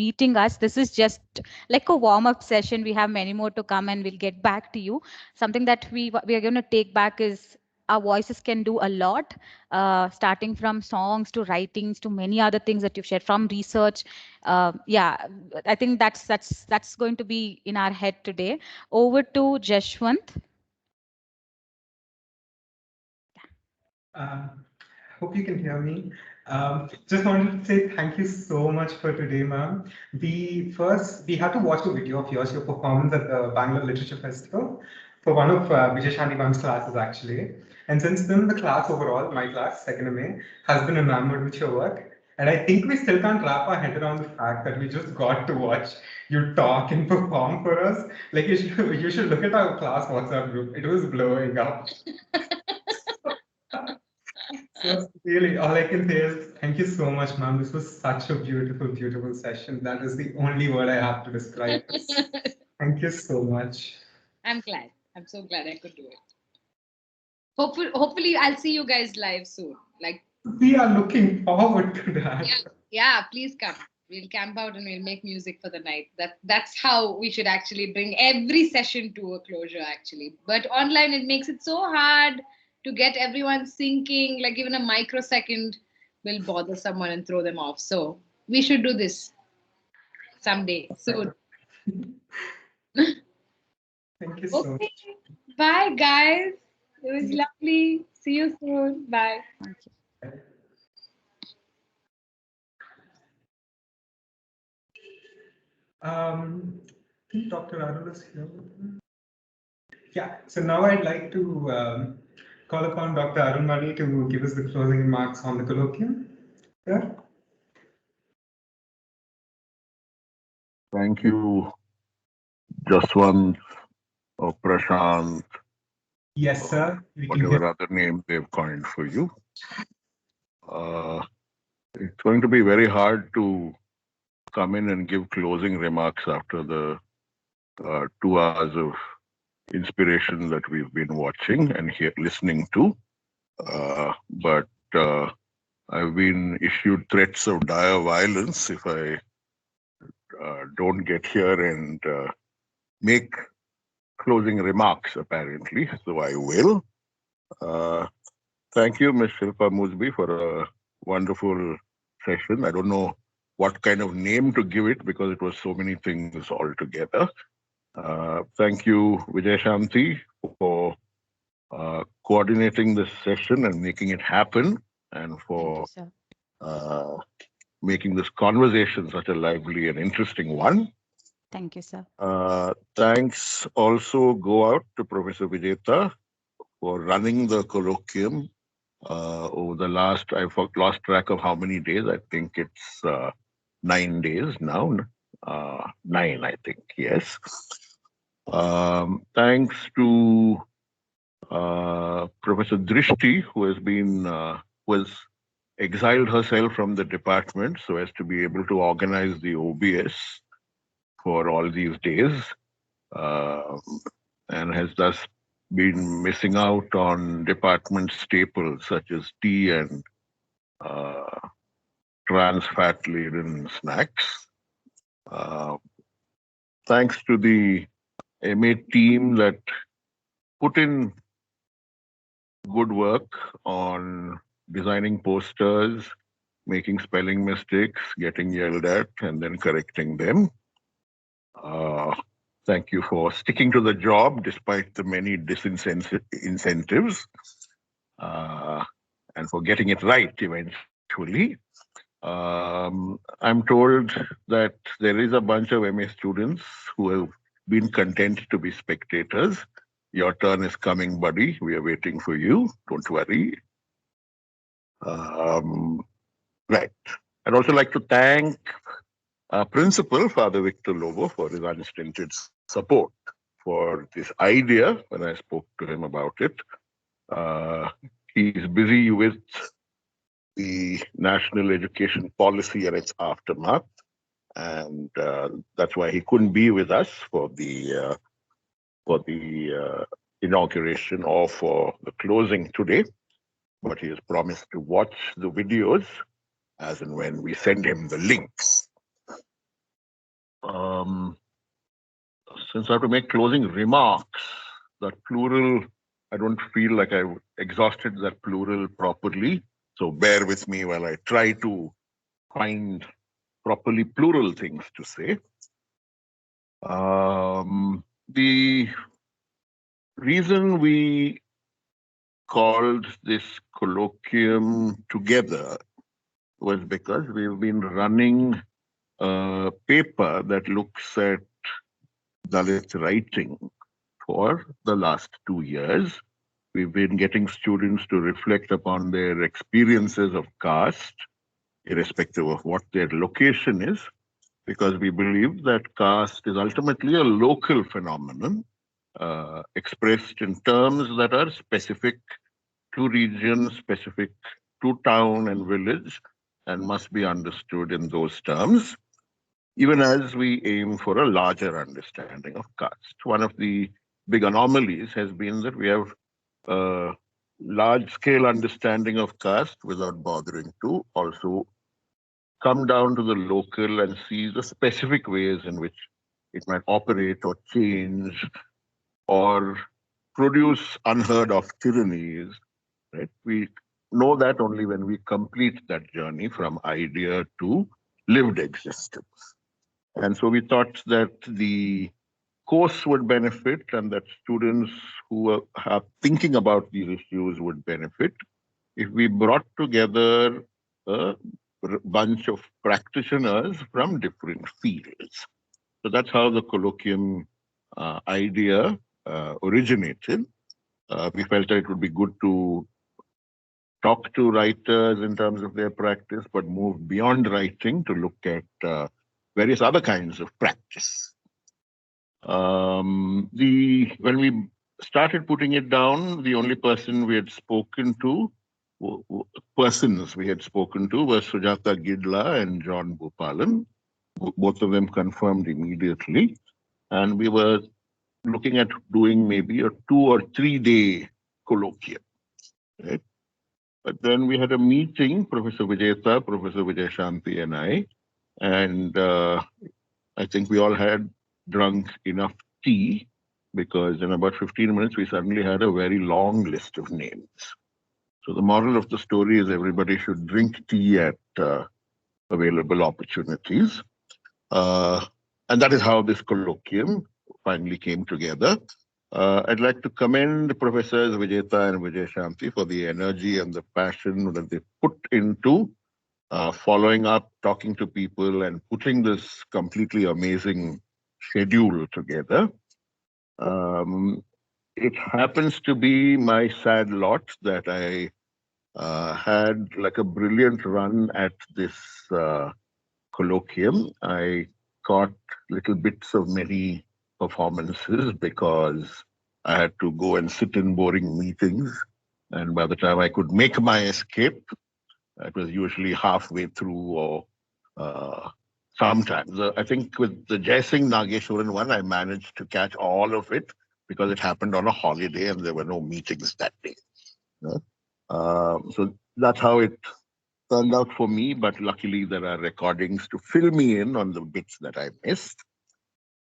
meeting us. This is just like a warm-up session. We have many more to come, and we'll get back to you. Something that we are going to take back is our voices can do a lot, starting from songs to writings to many other things that you've shared from research. Yeah, I think that's going to be in our head today. Over to Jashwant. Uh, Hope you can hear me. Just wanted to say thank you so much for today, ma'am. We had to watch a video of yours, your performance at the Bangalore Literature Festival for one of Vijay Shantivan's classes, actually. And since then, the class overall, my class, second MA, has been enamored with your work. And I think we still can't wrap our head around the fact that we just got to watch you talk and perform for us. Like you should look at our class WhatsApp group. It was blowing up. So really, all I can say is thank you so much, ma'am. This was such a beautiful, beautiful session. That is the only word I have to describe it. Thank you so much. I'm glad. I'm so glad I could do it. Hopefully, I'll see you guys live soon. Like, We are looking forward to yeah, that. yeah, please come. We'll camp out and we'll make music for the night. That's how we should actually bring every session to a closure, actually. But online, it makes it so hard to get everyone syncing. Like even a microsecond will bother someone and throw them off. So we should do this someday soon. Thank you so Okay. much. Bye, guys. It was lovely. See you soon. Bye. Thank you. I think Dr. Arul is here. Yeah, so now I'd like to call upon Dr. Arun Mani to give us the closing remarks on the colloquium. Yeah. Thank you, Jaswant or Prashant, Yes, or sir. We can hear. whatever other name they've coined for you. It's going to be very hard to come in and give closing remarks after the 2 hours of inspiration that we've been watching and listening to. But I've been issued threats of dire violence if I don't get here and make closing remarks, apparently. So I will. Thank you, Ms. Shilpa Musbi, for a wonderful session. I don't know what kind of name to give it because it was so many things all together. Thank you, Vijay Shanti, for coordinating this session and making it happen, and Thank you, for sir. uh, making this conversation such a lively and interesting one. Thank you, sir. Thanks also go out to Professor Vijeta for running the colloquium over the last, I've lost track of how many days. I think it's 9 days now. 9, I think, yes. Thanks to Professor Drishti, who has been, was exiled herself from the department so as to be able to organize the OBS for all these days, and has thus been missing out on department staples such as tea and uh, trans fat laden snacks. Uh, Thanks to the MA team that put in good work on designing posters, making spelling mistakes, getting yelled at, and then correcting them. Thank you for sticking to the job despite the many disincentives, and for getting it right eventually. I'm told that there is a bunch of MA students who have been content to be spectators. Your turn is coming, buddy. We are waiting for you. Don't worry. Right. I'd also like to thank Principal Father Victor Lobo for his unstinted support for this idea when I spoke to him about it. He's busy with the national education policy and its aftermath, and that's why he couldn't be with us for the inauguration or for the closing today. But he has promised to watch the videos as and when we send him the links. Since I have to make closing remarks, that plural, I don't feel like I've exhausted that plural properly. So bear with me while I try to find properly plural things to say. The reason we called this colloquium together was because we've been running a paper that looks at Dalit writing for the last 2 years. We've been getting students to reflect upon their experiences of caste, irrespective of what their location is, because we believe that caste is ultimately a local phenomenon expressed in terms that are specific to region, specific to town and village, and must be understood in those terms, even as we aim for a larger understanding of caste. One of the big anomalies has been that we have a large-scale understanding of caste without bothering to also come down to the local and see the specific ways in which it might operate or change or produce unheard of tyrannies. Right? We know that only when we complete that journey from idea to lived existence. And so we thought that the course would benefit and that students who are thinking about these issues would benefit if we brought together a bunch of practitioners from different fields. So that's how the colloquium idea originated. We felt that it would be good to talk to writers in terms of their practice, but move beyond writing to look at various other kinds of practice. When we started putting it down, the only person we had spoken to, persons we had spoken to, were Sujata Gidla and John Bhupalan. Both of them confirmed immediately. And we were looking at doing maybe a 2 or 3 day colloquium. Right? But then we had a meeting, Professor Vijayta, Professor Vijay Shanti and I, and I think we all had drunk enough tea, because in about 15 minutes, we suddenly had a very long list of names. So the moral of the story is everybody should drink tea at available opportunities. And that is how this colloquium finally came together. I'd like to commend Professors Vijayta and Vijay Shanti for the energy and the passion that they put into following up, talking to people, and putting this completely amazing schedule together. It happens to be my sad lot that I had like a brilliant run at this colloquium. I caught little bits of many performances because I had to go and sit in boring meetings. And by the time I could make my escape, it was usually halfway through or sometimes. I think with the Jai Singh Nageshwaran one, I managed to catch all of it because it happened on a holiday and there were no meetings that day. So that's how it turned out for me, but luckily there are recordings to fill me in on the bits that I missed.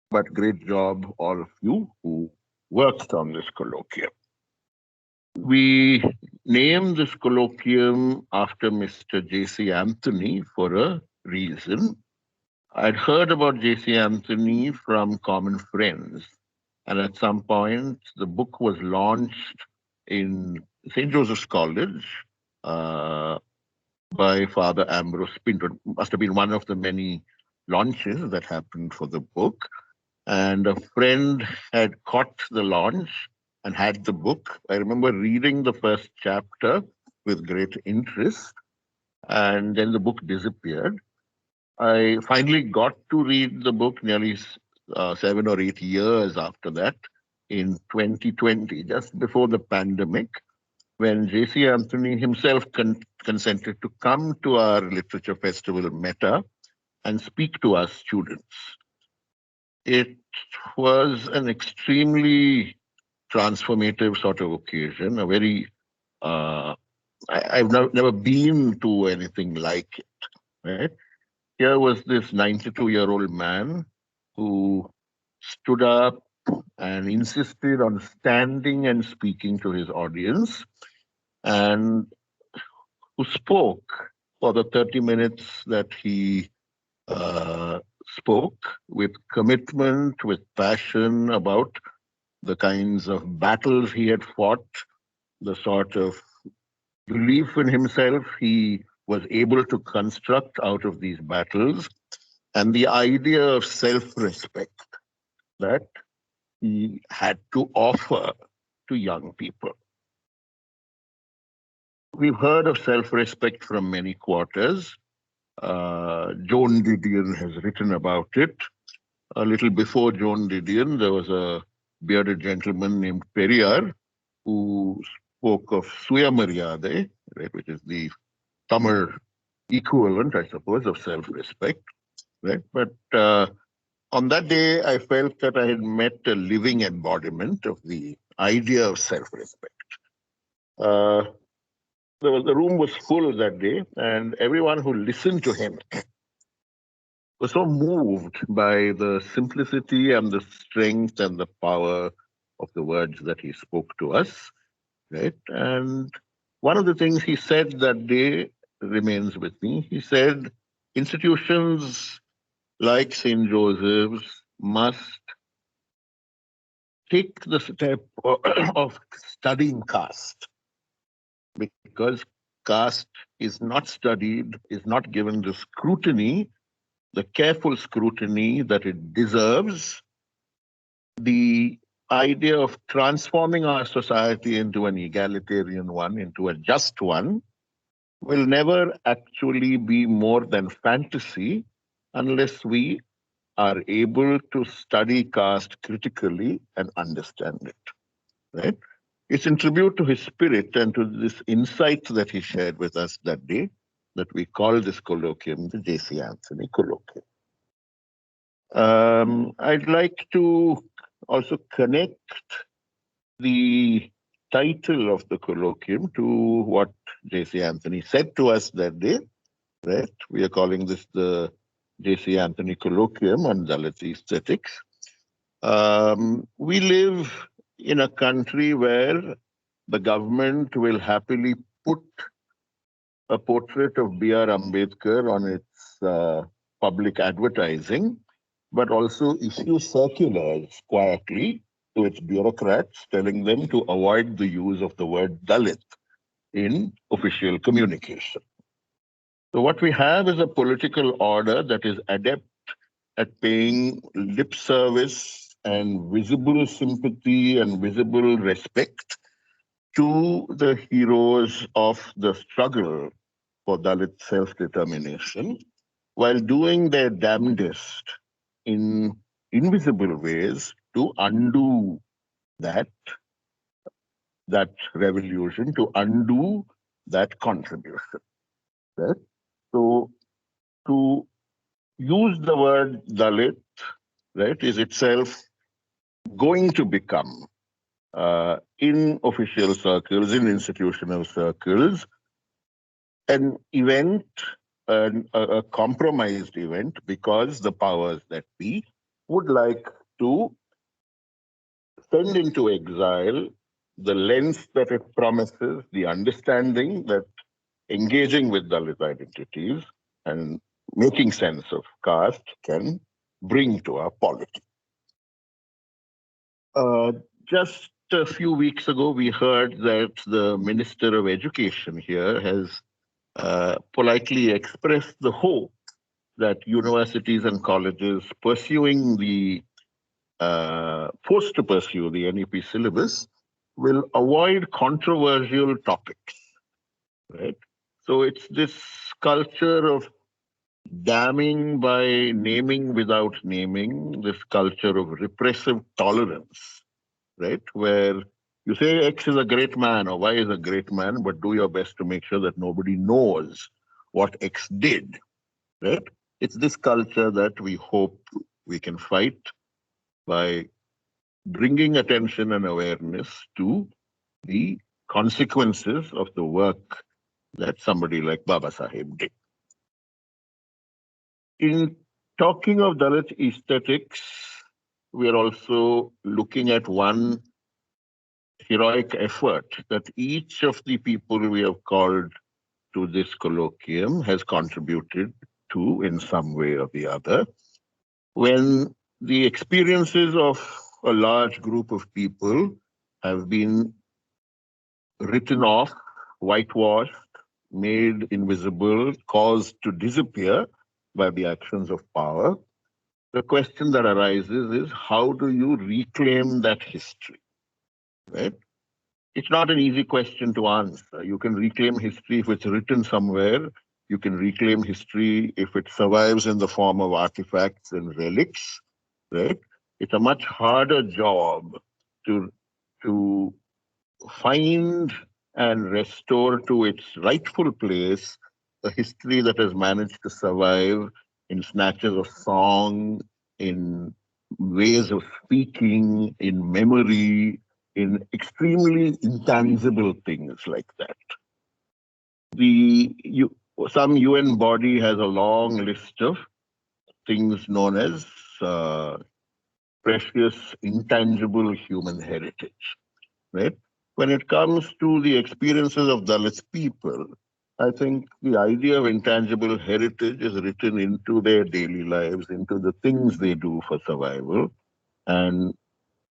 But great job, all of you who worked on this colloquium. We named this colloquium after Mr. J.C. Anthony for a reason. I'd heard about J.C. Anthony from common friends, and at some point the book was launched in St. Joseph's College by Father Ambrose Pinto. It must have been one of the many launches that happened for the book. And a friend had caught the launch and had the book. I remember reading the first chapter with great interest, and then the book disappeared. I finally got to read the book nearly 7 or 8 years after that, in 2020, just before the pandemic, when J.C. Anthony himself consented to come to our literature festival, Meta, and speak to us students. It was an extremely transformative sort of occasion, a very, I've never been to anything like it, right? Here was this 92-year-old man who stood up and insisted on standing and speaking to his audience, and who spoke for the 30 minutes that he spoke with commitment, with passion about the kinds of battles he had fought, the sort of belief in himself he was able to construct out of these battles, and the idea of self-respect that he had to offer to young people. We've heard of self-respect from many quarters. Joan Didion has written about it. A little before Joan Didion, there was a bearded gentleman named Periyar who spoke of Suyamaryade, right, which is the Tamil equivalent, I suppose, of self-respect. Right? But on that day, I felt that I had met a living embodiment of the idea of self-respect. The room was full that day, and everyone who listened to him was so moved by the simplicity and the strength and the power of the words that he spoke to us, right? And one of the things he said that day remains with me. He said, institutions like St. Joseph's must take the step of studying caste, because caste is not studied, is not given the scrutiny, the careful scrutiny that it deserves. The idea of transforming our society into an egalitarian one, into a just one, will never actually be more than fantasy unless we are able to study caste critically and understand it, right? It's in tribute to his spirit and to this insight that he shared with us that day that we call this colloquium the J.C. Anthony Colloquium. I'd like to also connect the title of the colloquium to what J.C. Anthony said to us that day, right? We are calling this the J.C. Anthony Colloquium on Dalit aesthetics. We live in a country where the government will happily put a portrait of B.R. Ambedkar on its public advertising, but also issue circulars quietly to its bureaucrats telling them to avoid the use of the word Dalit in official communication. So what we have is a political order that is adept at paying lip service and visible sympathy and visible respect to the heroes of the struggle for Dalit self-determination, while doing their damnedest in invisible ways to undo that revolution, to undo that contribution. Right? So to use the word Dalit, right, is itself going to become in official circles, in institutional circles, an event, a compromised event, because the powers that be would like to send into exile the lens that it promises, the understanding that engaging with Dalit identities and making sense of caste can bring to our polity. Just a few weeks ago, we heard that the Minister of Education here has politely expressed the hope that universities and colleges pursuing the forced to pursue the NEP syllabus will avoid controversial topics, right? So it's this culture of damning by naming without naming, this culture of repressive tolerance, right? Where you say X is a great man or Y is a great man, but do your best to make sure that nobody knows what X did, right? It's this culture that we hope we can fight by bringing attention and awareness to the consequences of the work that somebody like Baba Sahib did. In talking of Dalit aesthetics, we are also looking at one heroic effort that each of the people we have called to this colloquium has contributed to in some way or the other. When the experiences of a large group of people have been written off, whitewashed, made invisible, caused to disappear by the actions of power, the question that arises is how do you reclaim that history, right? It's not an easy question to answer. You can reclaim history if it's written somewhere. You can reclaim history if it survives in the form of artifacts and relics, right? It's a much harder job to find and restore to its rightful place a history that has managed to survive in snatches of song, in ways of speaking, in memory, in extremely intangible things like that. Some UN body has a long list of things known as precious, intangible human heritage, right? When it comes to the experiences of Dalit people, I think the idea of intangible heritage is written into their daily lives, into the things they do for survival. And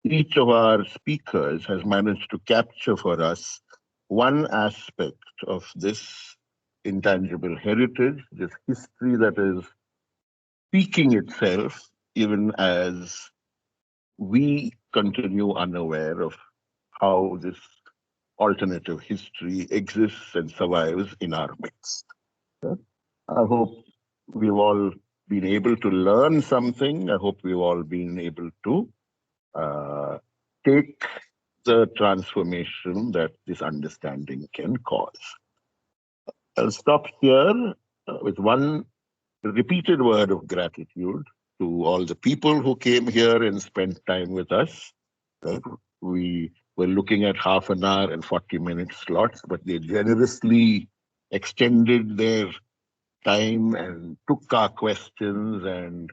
each of our speakers has managed to capture for us one aspect of this intangible heritage, this history that is speaking itself, even as we continue unaware of how this alternative history exists and survives in our midst. I hope we've all been able to learn something. I hope we've all been able to uh, take the transformation that this understanding can cause. I'll stop here with one repeated word of gratitude to all the people who came here and spent time with us. Right? We were looking at half an hour and 40-minute slots, but they generously extended their time and took our questions and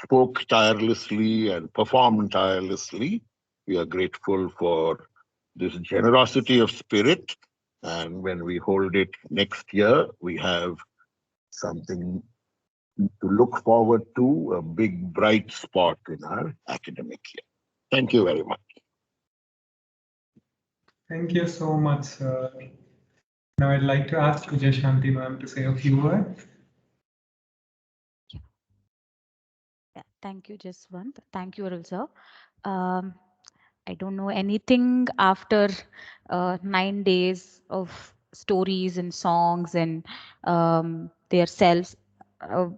spoke tirelessly and performed tirelessly. We are grateful for this generosity of spirit. And when we hold it next year, we have something to look forward to, a big bright spot in our academic year. Thank you very much. Thank you so much, sir. Now I'd like to ask Vijay Shanti ma'am to say a few words. Yeah, thank you, Jaswant. Thank you, Arul sir. Um, I don't know anything after 9 days of stories and songs and their selves.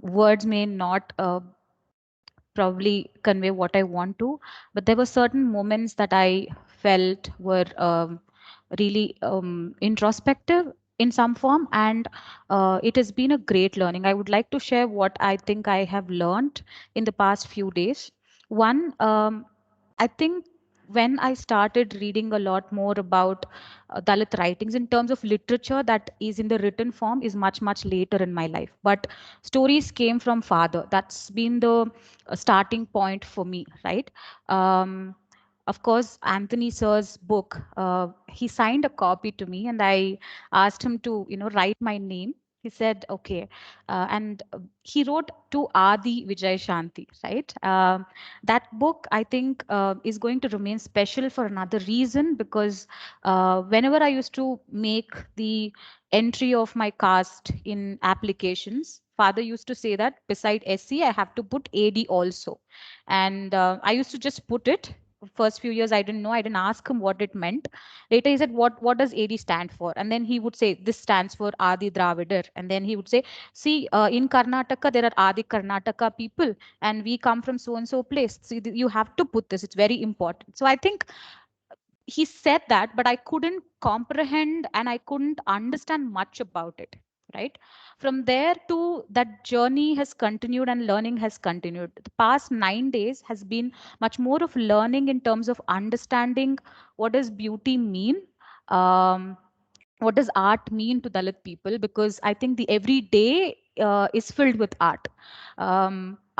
Words may not probably convey what I want to, but there were certain moments that I felt were really introspective in some form, and it has been a great learning. I would like to share what I think I have learned in the past few days. One, I think when I started reading a lot more about Dalit writings in terms of literature that is in the written form is much, much later in my life. But stories came from father. That's been the starting point for me, right? Of course, Anthony Sir's book, he signed a copy to me and I asked him to, write my name. He said, okay. And he wrote to Adi Vijay Shanti, right? That book, I think, is going to remain special for another reason because whenever I used to make the entry of my caste in applications, father used to say that beside SC, I have to put AD also. And I used to just put it. First few years, I didn't know. I didn't ask him what it meant. Later, he said, "What does AD stand for?" And then he would say, "This stands for Adi Dravidar." And then he would say, "See, in Karnataka, there are Adi Karnataka people, and we come from so and so place. So you have to put this. It's very important." So I think he said that, but I couldn't comprehend and I couldn't understand much about it. Right. From there to that journey has continued and learning has continued. The past 9 days has been much more of learning in terms of understanding what does beauty mean. What does art mean to Dalit people? Because I think the everyday is filled with art.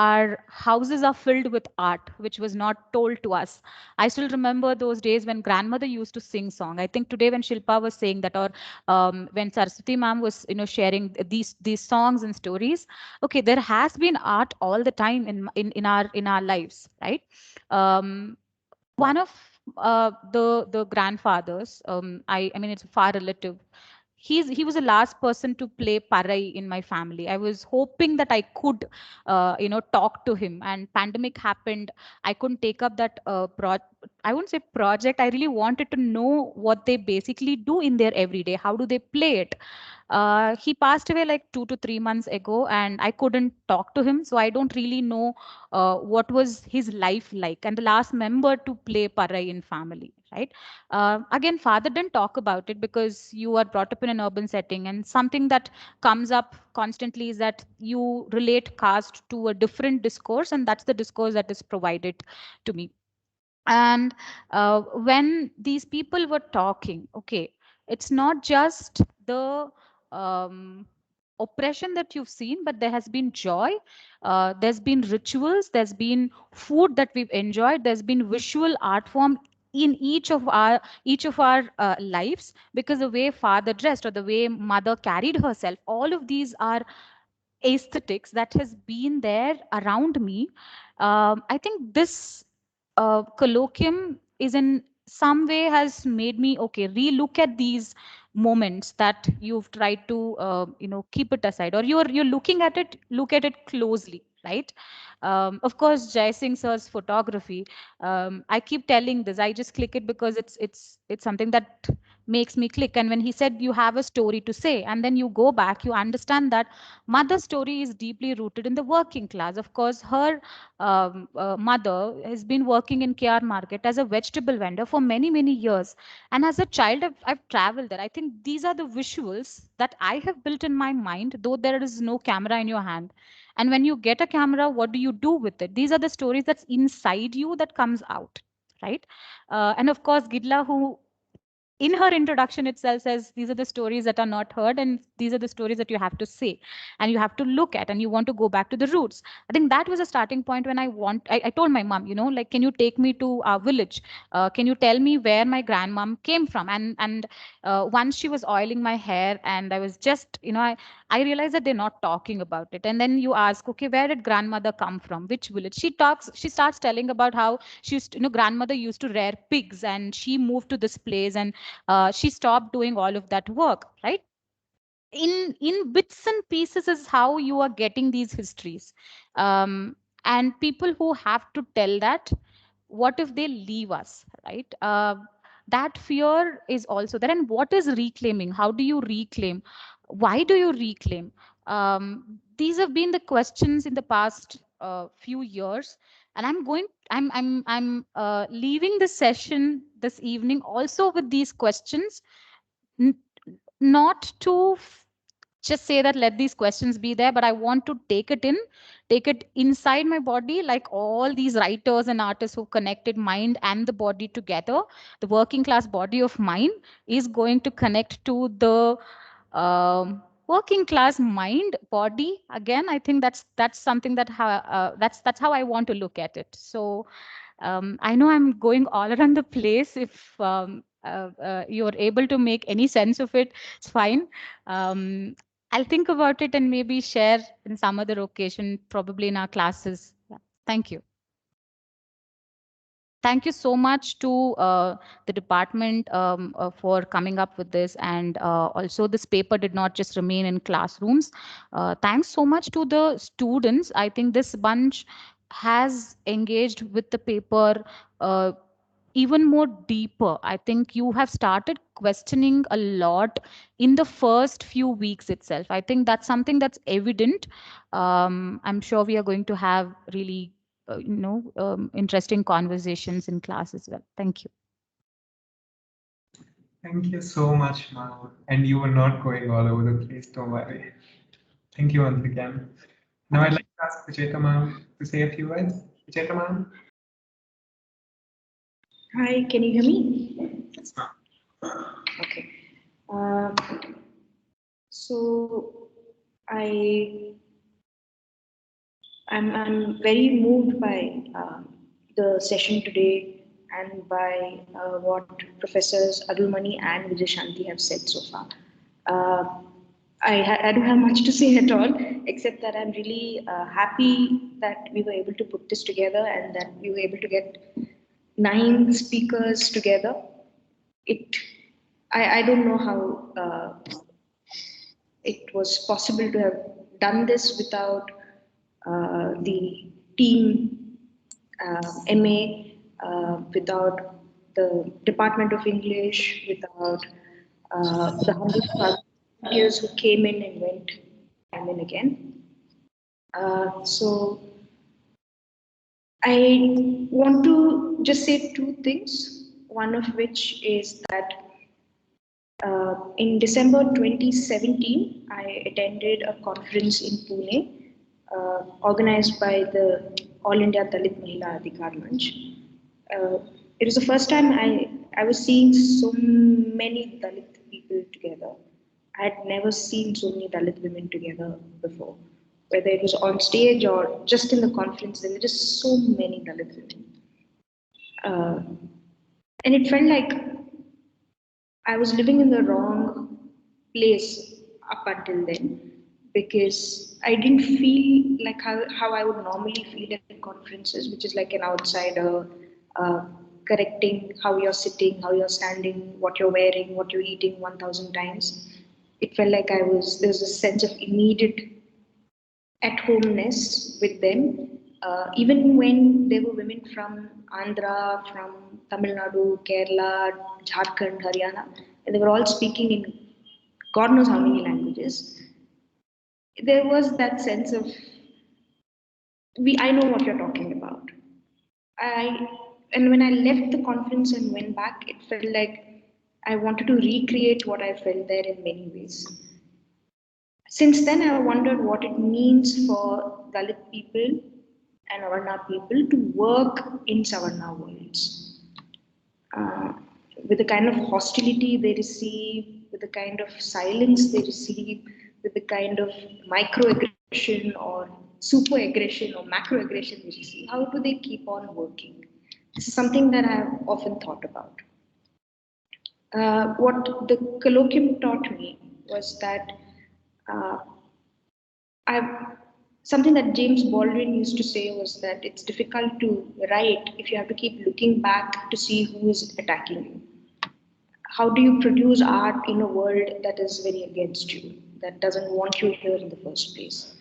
Our houses are filled with art, which was not told to us. I still remember those days when grandmother used to sing song. I think today when Shilpa was saying that, or when Saraswati ma'am was, sharing these songs and stories. Okay, there has been art all the time in our lives, right? One of the grandfathers, I mean it's a far relative. He was the last person to play parai in my family. I was hoping that I could talk to him, and pandemic happened. I couldn't take up that I wouldn't say project. I really wanted to know what they basically do in their everyday. How do they play it? He passed away like 2 to 3 months ago, and I couldn't talk to him, so I don't really know what was his life like. And the last member to play parai in family, right? Again, father didn't talk about it because you are brought up in an urban setting, and something that comes up constantly is that you relate caste to a different discourse, and that's the discourse that is provided to me. And when these people were talking, okay, it's not just the um, oppression that you've seen, but there has been joy, there's been rituals, there's been food that we've enjoyed, there's been visual art form in each of our lives, because the way father dressed or the way mother carried herself, all of these are aesthetics that has been there around me. I think this colloquium is in some way has made me okay relook at these moments that you've tried to keep it aside, or you're looking at it, look at it closely, right? Of course, Jai Singh sir's photography, I keep telling this, I just click it because it's something that makes me click. And when he said you have a story to say, and then you go back, you understand that mother's story is deeply rooted in the working class. Of course, her mother has been working in KR market as a vegetable vendor for many, many years. And as a child, I've traveled there. I think these are the visuals that I have built in my mind, though there is no camera in your hand. And when you get a camera, what do you do with it? These are the stories that's inside you that comes out, right? And of course, Gidla, who in her introduction itself says these are the stories that are not heard, and these are the stories that you have to say and you have to look at, and you want to go back to the roots. I think that was a starting point when I told my mom, like, can you take me to our village? Can you tell me where my grandmom came from? And once she was oiling my hair, and I was just, I realized that they're not talking about it. And then you ask, okay, where did grandmother come from? Which village? She starts telling about how she used to, grandmother used to rear pigs, and she moved to this place, and she stopped doing all of that work, right? In bits and pieces is how you are getting these histories. And people who have to tell that, what if they leave us, right? That fear is also there. And what is reclaiming? How do you reclaim? Why do you reclaim? These have been the questions in the past few years, and I'm leaving this session this evening also with these questions, n- not to just say that let these questions be there, but I want to take it inside my body, like all these writers and artists who connected mind and the body together. The working class body of mine is going to connect to the working class mind body again. I think that's something that's how I want to look at it. So I know I'm going all around the place. If you're able to make any sense of it, it's fine. I'll think about it and maybe share in some other occasion, probably in our classes. Yeah. Thank you. Thank you so much to the department for coming up with this. And also this paper did not just remain in classrooms. Thanks so much to the students. I think this bunch has engaged with the paper even more deeper. I think you have started questioning a lot in the first few weeks itself. I think that's something that's evident. I'm sure we are going to have really interesting conversations in class as well. Thank you. Thank you so much, Mao. And you were not going all over the place, don't worry. Thank you once again. Now I'd like to ask Vijeta ma'am to say a few words. Vijeta ma'am. Hi, can you hear me? Yes, ma'am. Okay. Uh, so I'm very moved by the session today and by what Professors Adulmani and Vijay have said so far. I don't have much to say at all, except that I'm really happy that we were able to put this together and that we were able to get 9 speakers together. I don't know how it was possible to have done this without the team MA, without the Department of English, without the hundreds of volunteers who came in and went time and again. So I want to just say 2 things. One of which is that in December 2017, I attended a conference in Pune organized by the All India Dalit Mahila Adhikar Manch. It was the first time I was seeing so many Dalit people together. I had never seen so many Dalit women together before. Whether it was on stage or just in the conference, there were just so many Dalit women. And it felt like I was living in the wrong place up until then because I didn't feel like how I would normally feel at conferences, which is like an outsider correcting how you're sitting, how you're standing, what you're wearing, what you're eating 1,000 times. It felt like there's a sense of immediate at homeness with them. Even when there were women from Andhra, from Tamil Nadu, Kerala, Jharkhand, Haryana, and they were all speaking in God knows how many languages. There was that sense of I know what you're talking about. I and when I left the conference and went back, it felt like I wanted to recreate what I felt there in many ways. Since then, I wondered what it means for Dalit people and Avarna people to work in Savarna worlds. Uh, with the kind of hostility they receive, with the kind of silence they receive, with the kind of microaggression or super aggression or macroaggression they receive, how do they keep on working? This is something that I've often thought about. What the colloquium taught me was that uh, I've something that James Baldwin used to say was that it's difficult to write if you have to keep looking back to see who is attacking you. How do you produce art in a world that is very against you, that doesn't want you here in the first place?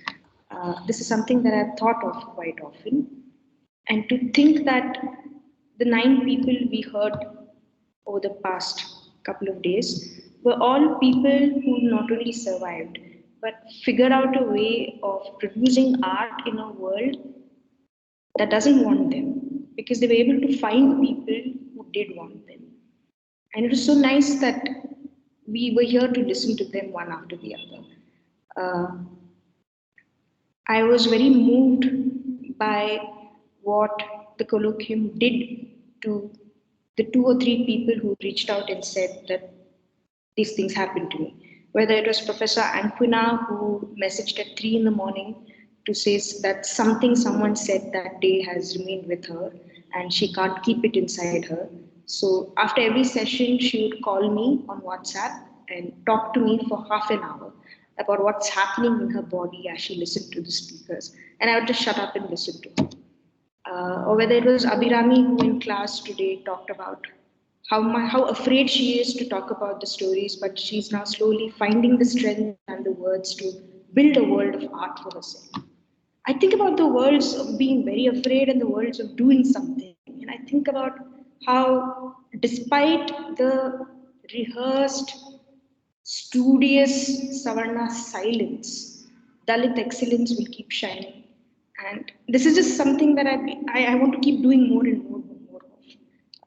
This is something that I've thought of quite often. And to think that the 9 people we heard over the past couple of days were all people who not only survived, but figured out a way of producing art in a world that doesn't want them because they were able to find people who did want them. And it was so nice that we were here to listen to them one after the other. Uh, I was very moved by what the colloquium did to the 2 or 3 people who reached out and said that these things happened to me. Whether it was Professor Anquina who messaged at 3 in the morning to say that something someone said that day has remained with her and she can't keep it inside her. So after every session, she would call me on WhatsApp and talk to me for half an hour about what's happening in her body as she listened to the speakers. And I would just shut up and listen to her. Or whether it was Abhirami who in class today talked about how afraid she is to talk about the stories, but she's now slowly finding the strength and the words to build a world of art for herself. I think about the worlds of being very afraid and the worlds of doing something. And I think about how, despite the rehearsed, studious Savarna silence, Dalit excellence will keep shining. And this is just something that I want to keep doing more and more and more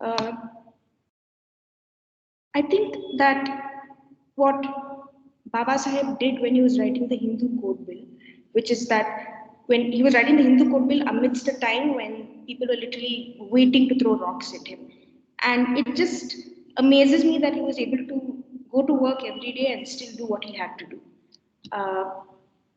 of. I think that what Baba Saheb did when he was writing the Hindu Code Bill, which is that when he was writing the Hindu Code Bill amidst a time when people were literally waiting to throw rocks at him. And it just amazes me that he was able to go to work every day and still do what he had to do. Uh,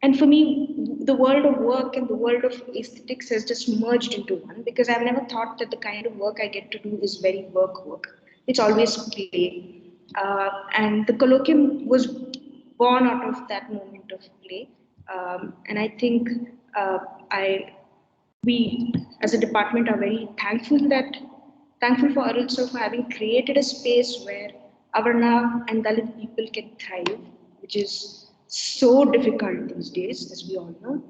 and for me, the world of work and the world of aesthetics has just merged into one because I've never thought that the kind of work I get to do is very work. It's always play. And the colloquium was born out of that moment of play. And I think uh, I we as a department are very thankful for Arulso for having created a space where Avarna and Dalit people can thrive, which is so difficult these days, as we all know,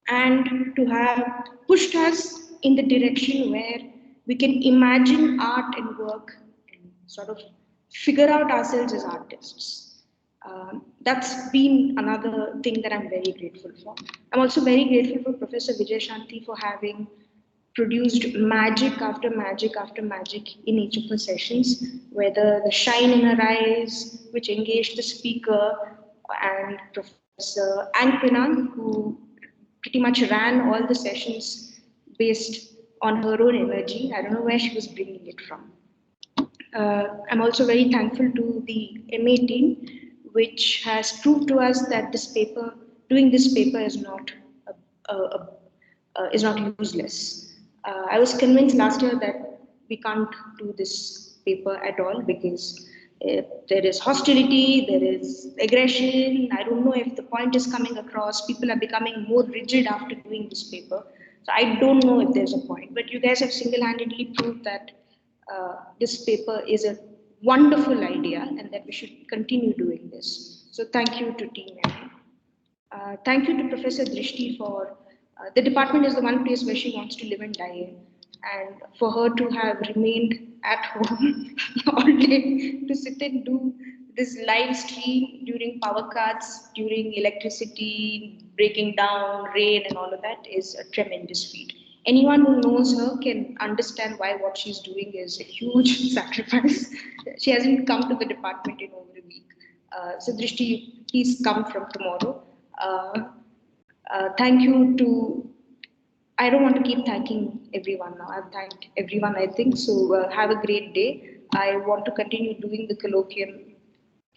and to have pushed us in the direction where we can imagine art and work and sort of figure out ourselves as artists. That's been another thing that I'm very grateful for. I'm also very grateful for Professor Vijay Shanti for having produced magic after magic after magic in each of her sessions, whether the shine in her eyes, which engaged the speaker, and Professor Anquina, who pretty much ran all the sessions based on her own energy. I don't know where she was bringing it from. I'm also very thankful to the MA team, which has proved to us that doing this paper is not useless. I was convinced last year that we can't do this paper at all because there is hostility, there is aggression. I don't know if the point is coming across. People are becoming more rigid after doing this paper. So I don't know if there's a point. But you guys have single-handedly proved that this paper is a wonderful idea and that we should continue doing this. So thank you to Team MA. Thank you to Professor Drishti for the department is the one place where she wants to live and die in. and for her to have remained at home all day to sit and do this live stream during power cuts, during electricity breaking down, rain, and all of that is a tremendous feat. Anyone who knows her can understand why what she's doing is a huge sacrifice. She hasn't come to the department in over a week. So, Drishti, please come from tomorrow. Thank you to I don't want to keep thanking everyone now. I've thanked everyone, I think. So have a great day. I want to continue doing the colloquium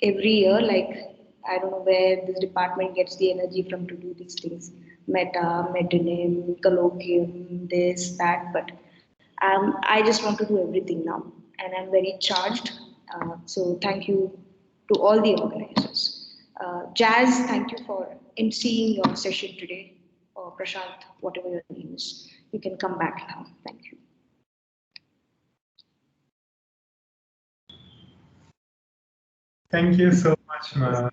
every year. Like, I don't know where this department gets the energy from to do these things. Meta, metonym, colloquium, this, that. But I just want to do everything now. And I'm very charged. So thank you to all the organizers. Jazz, thank you for emceeing your session today. Or Prashant, whatever your name is. You can come back now. Thank you. Thank you so much, Ma.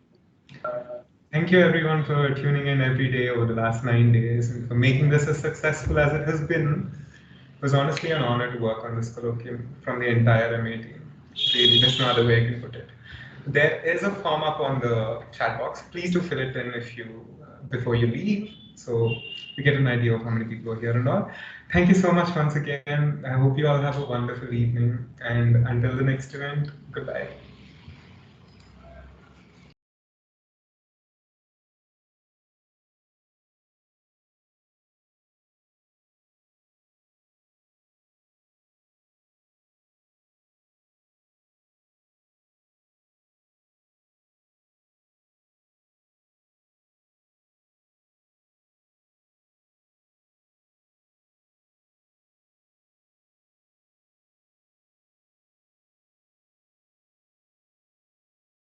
Thank you everyone for tuning in every day over the last 9 days and for making this as successful as it has been. It was honestly an honor to work on this colloquium from the entire MA team. Really, there's no other way I can put it. There is a form up on the chat box. Please do fill it in if you before you leave, so you get an idea of how many people are here and all. Thank you so much once again. I hope you all have a wonderful evening, and until the next event, goodbye.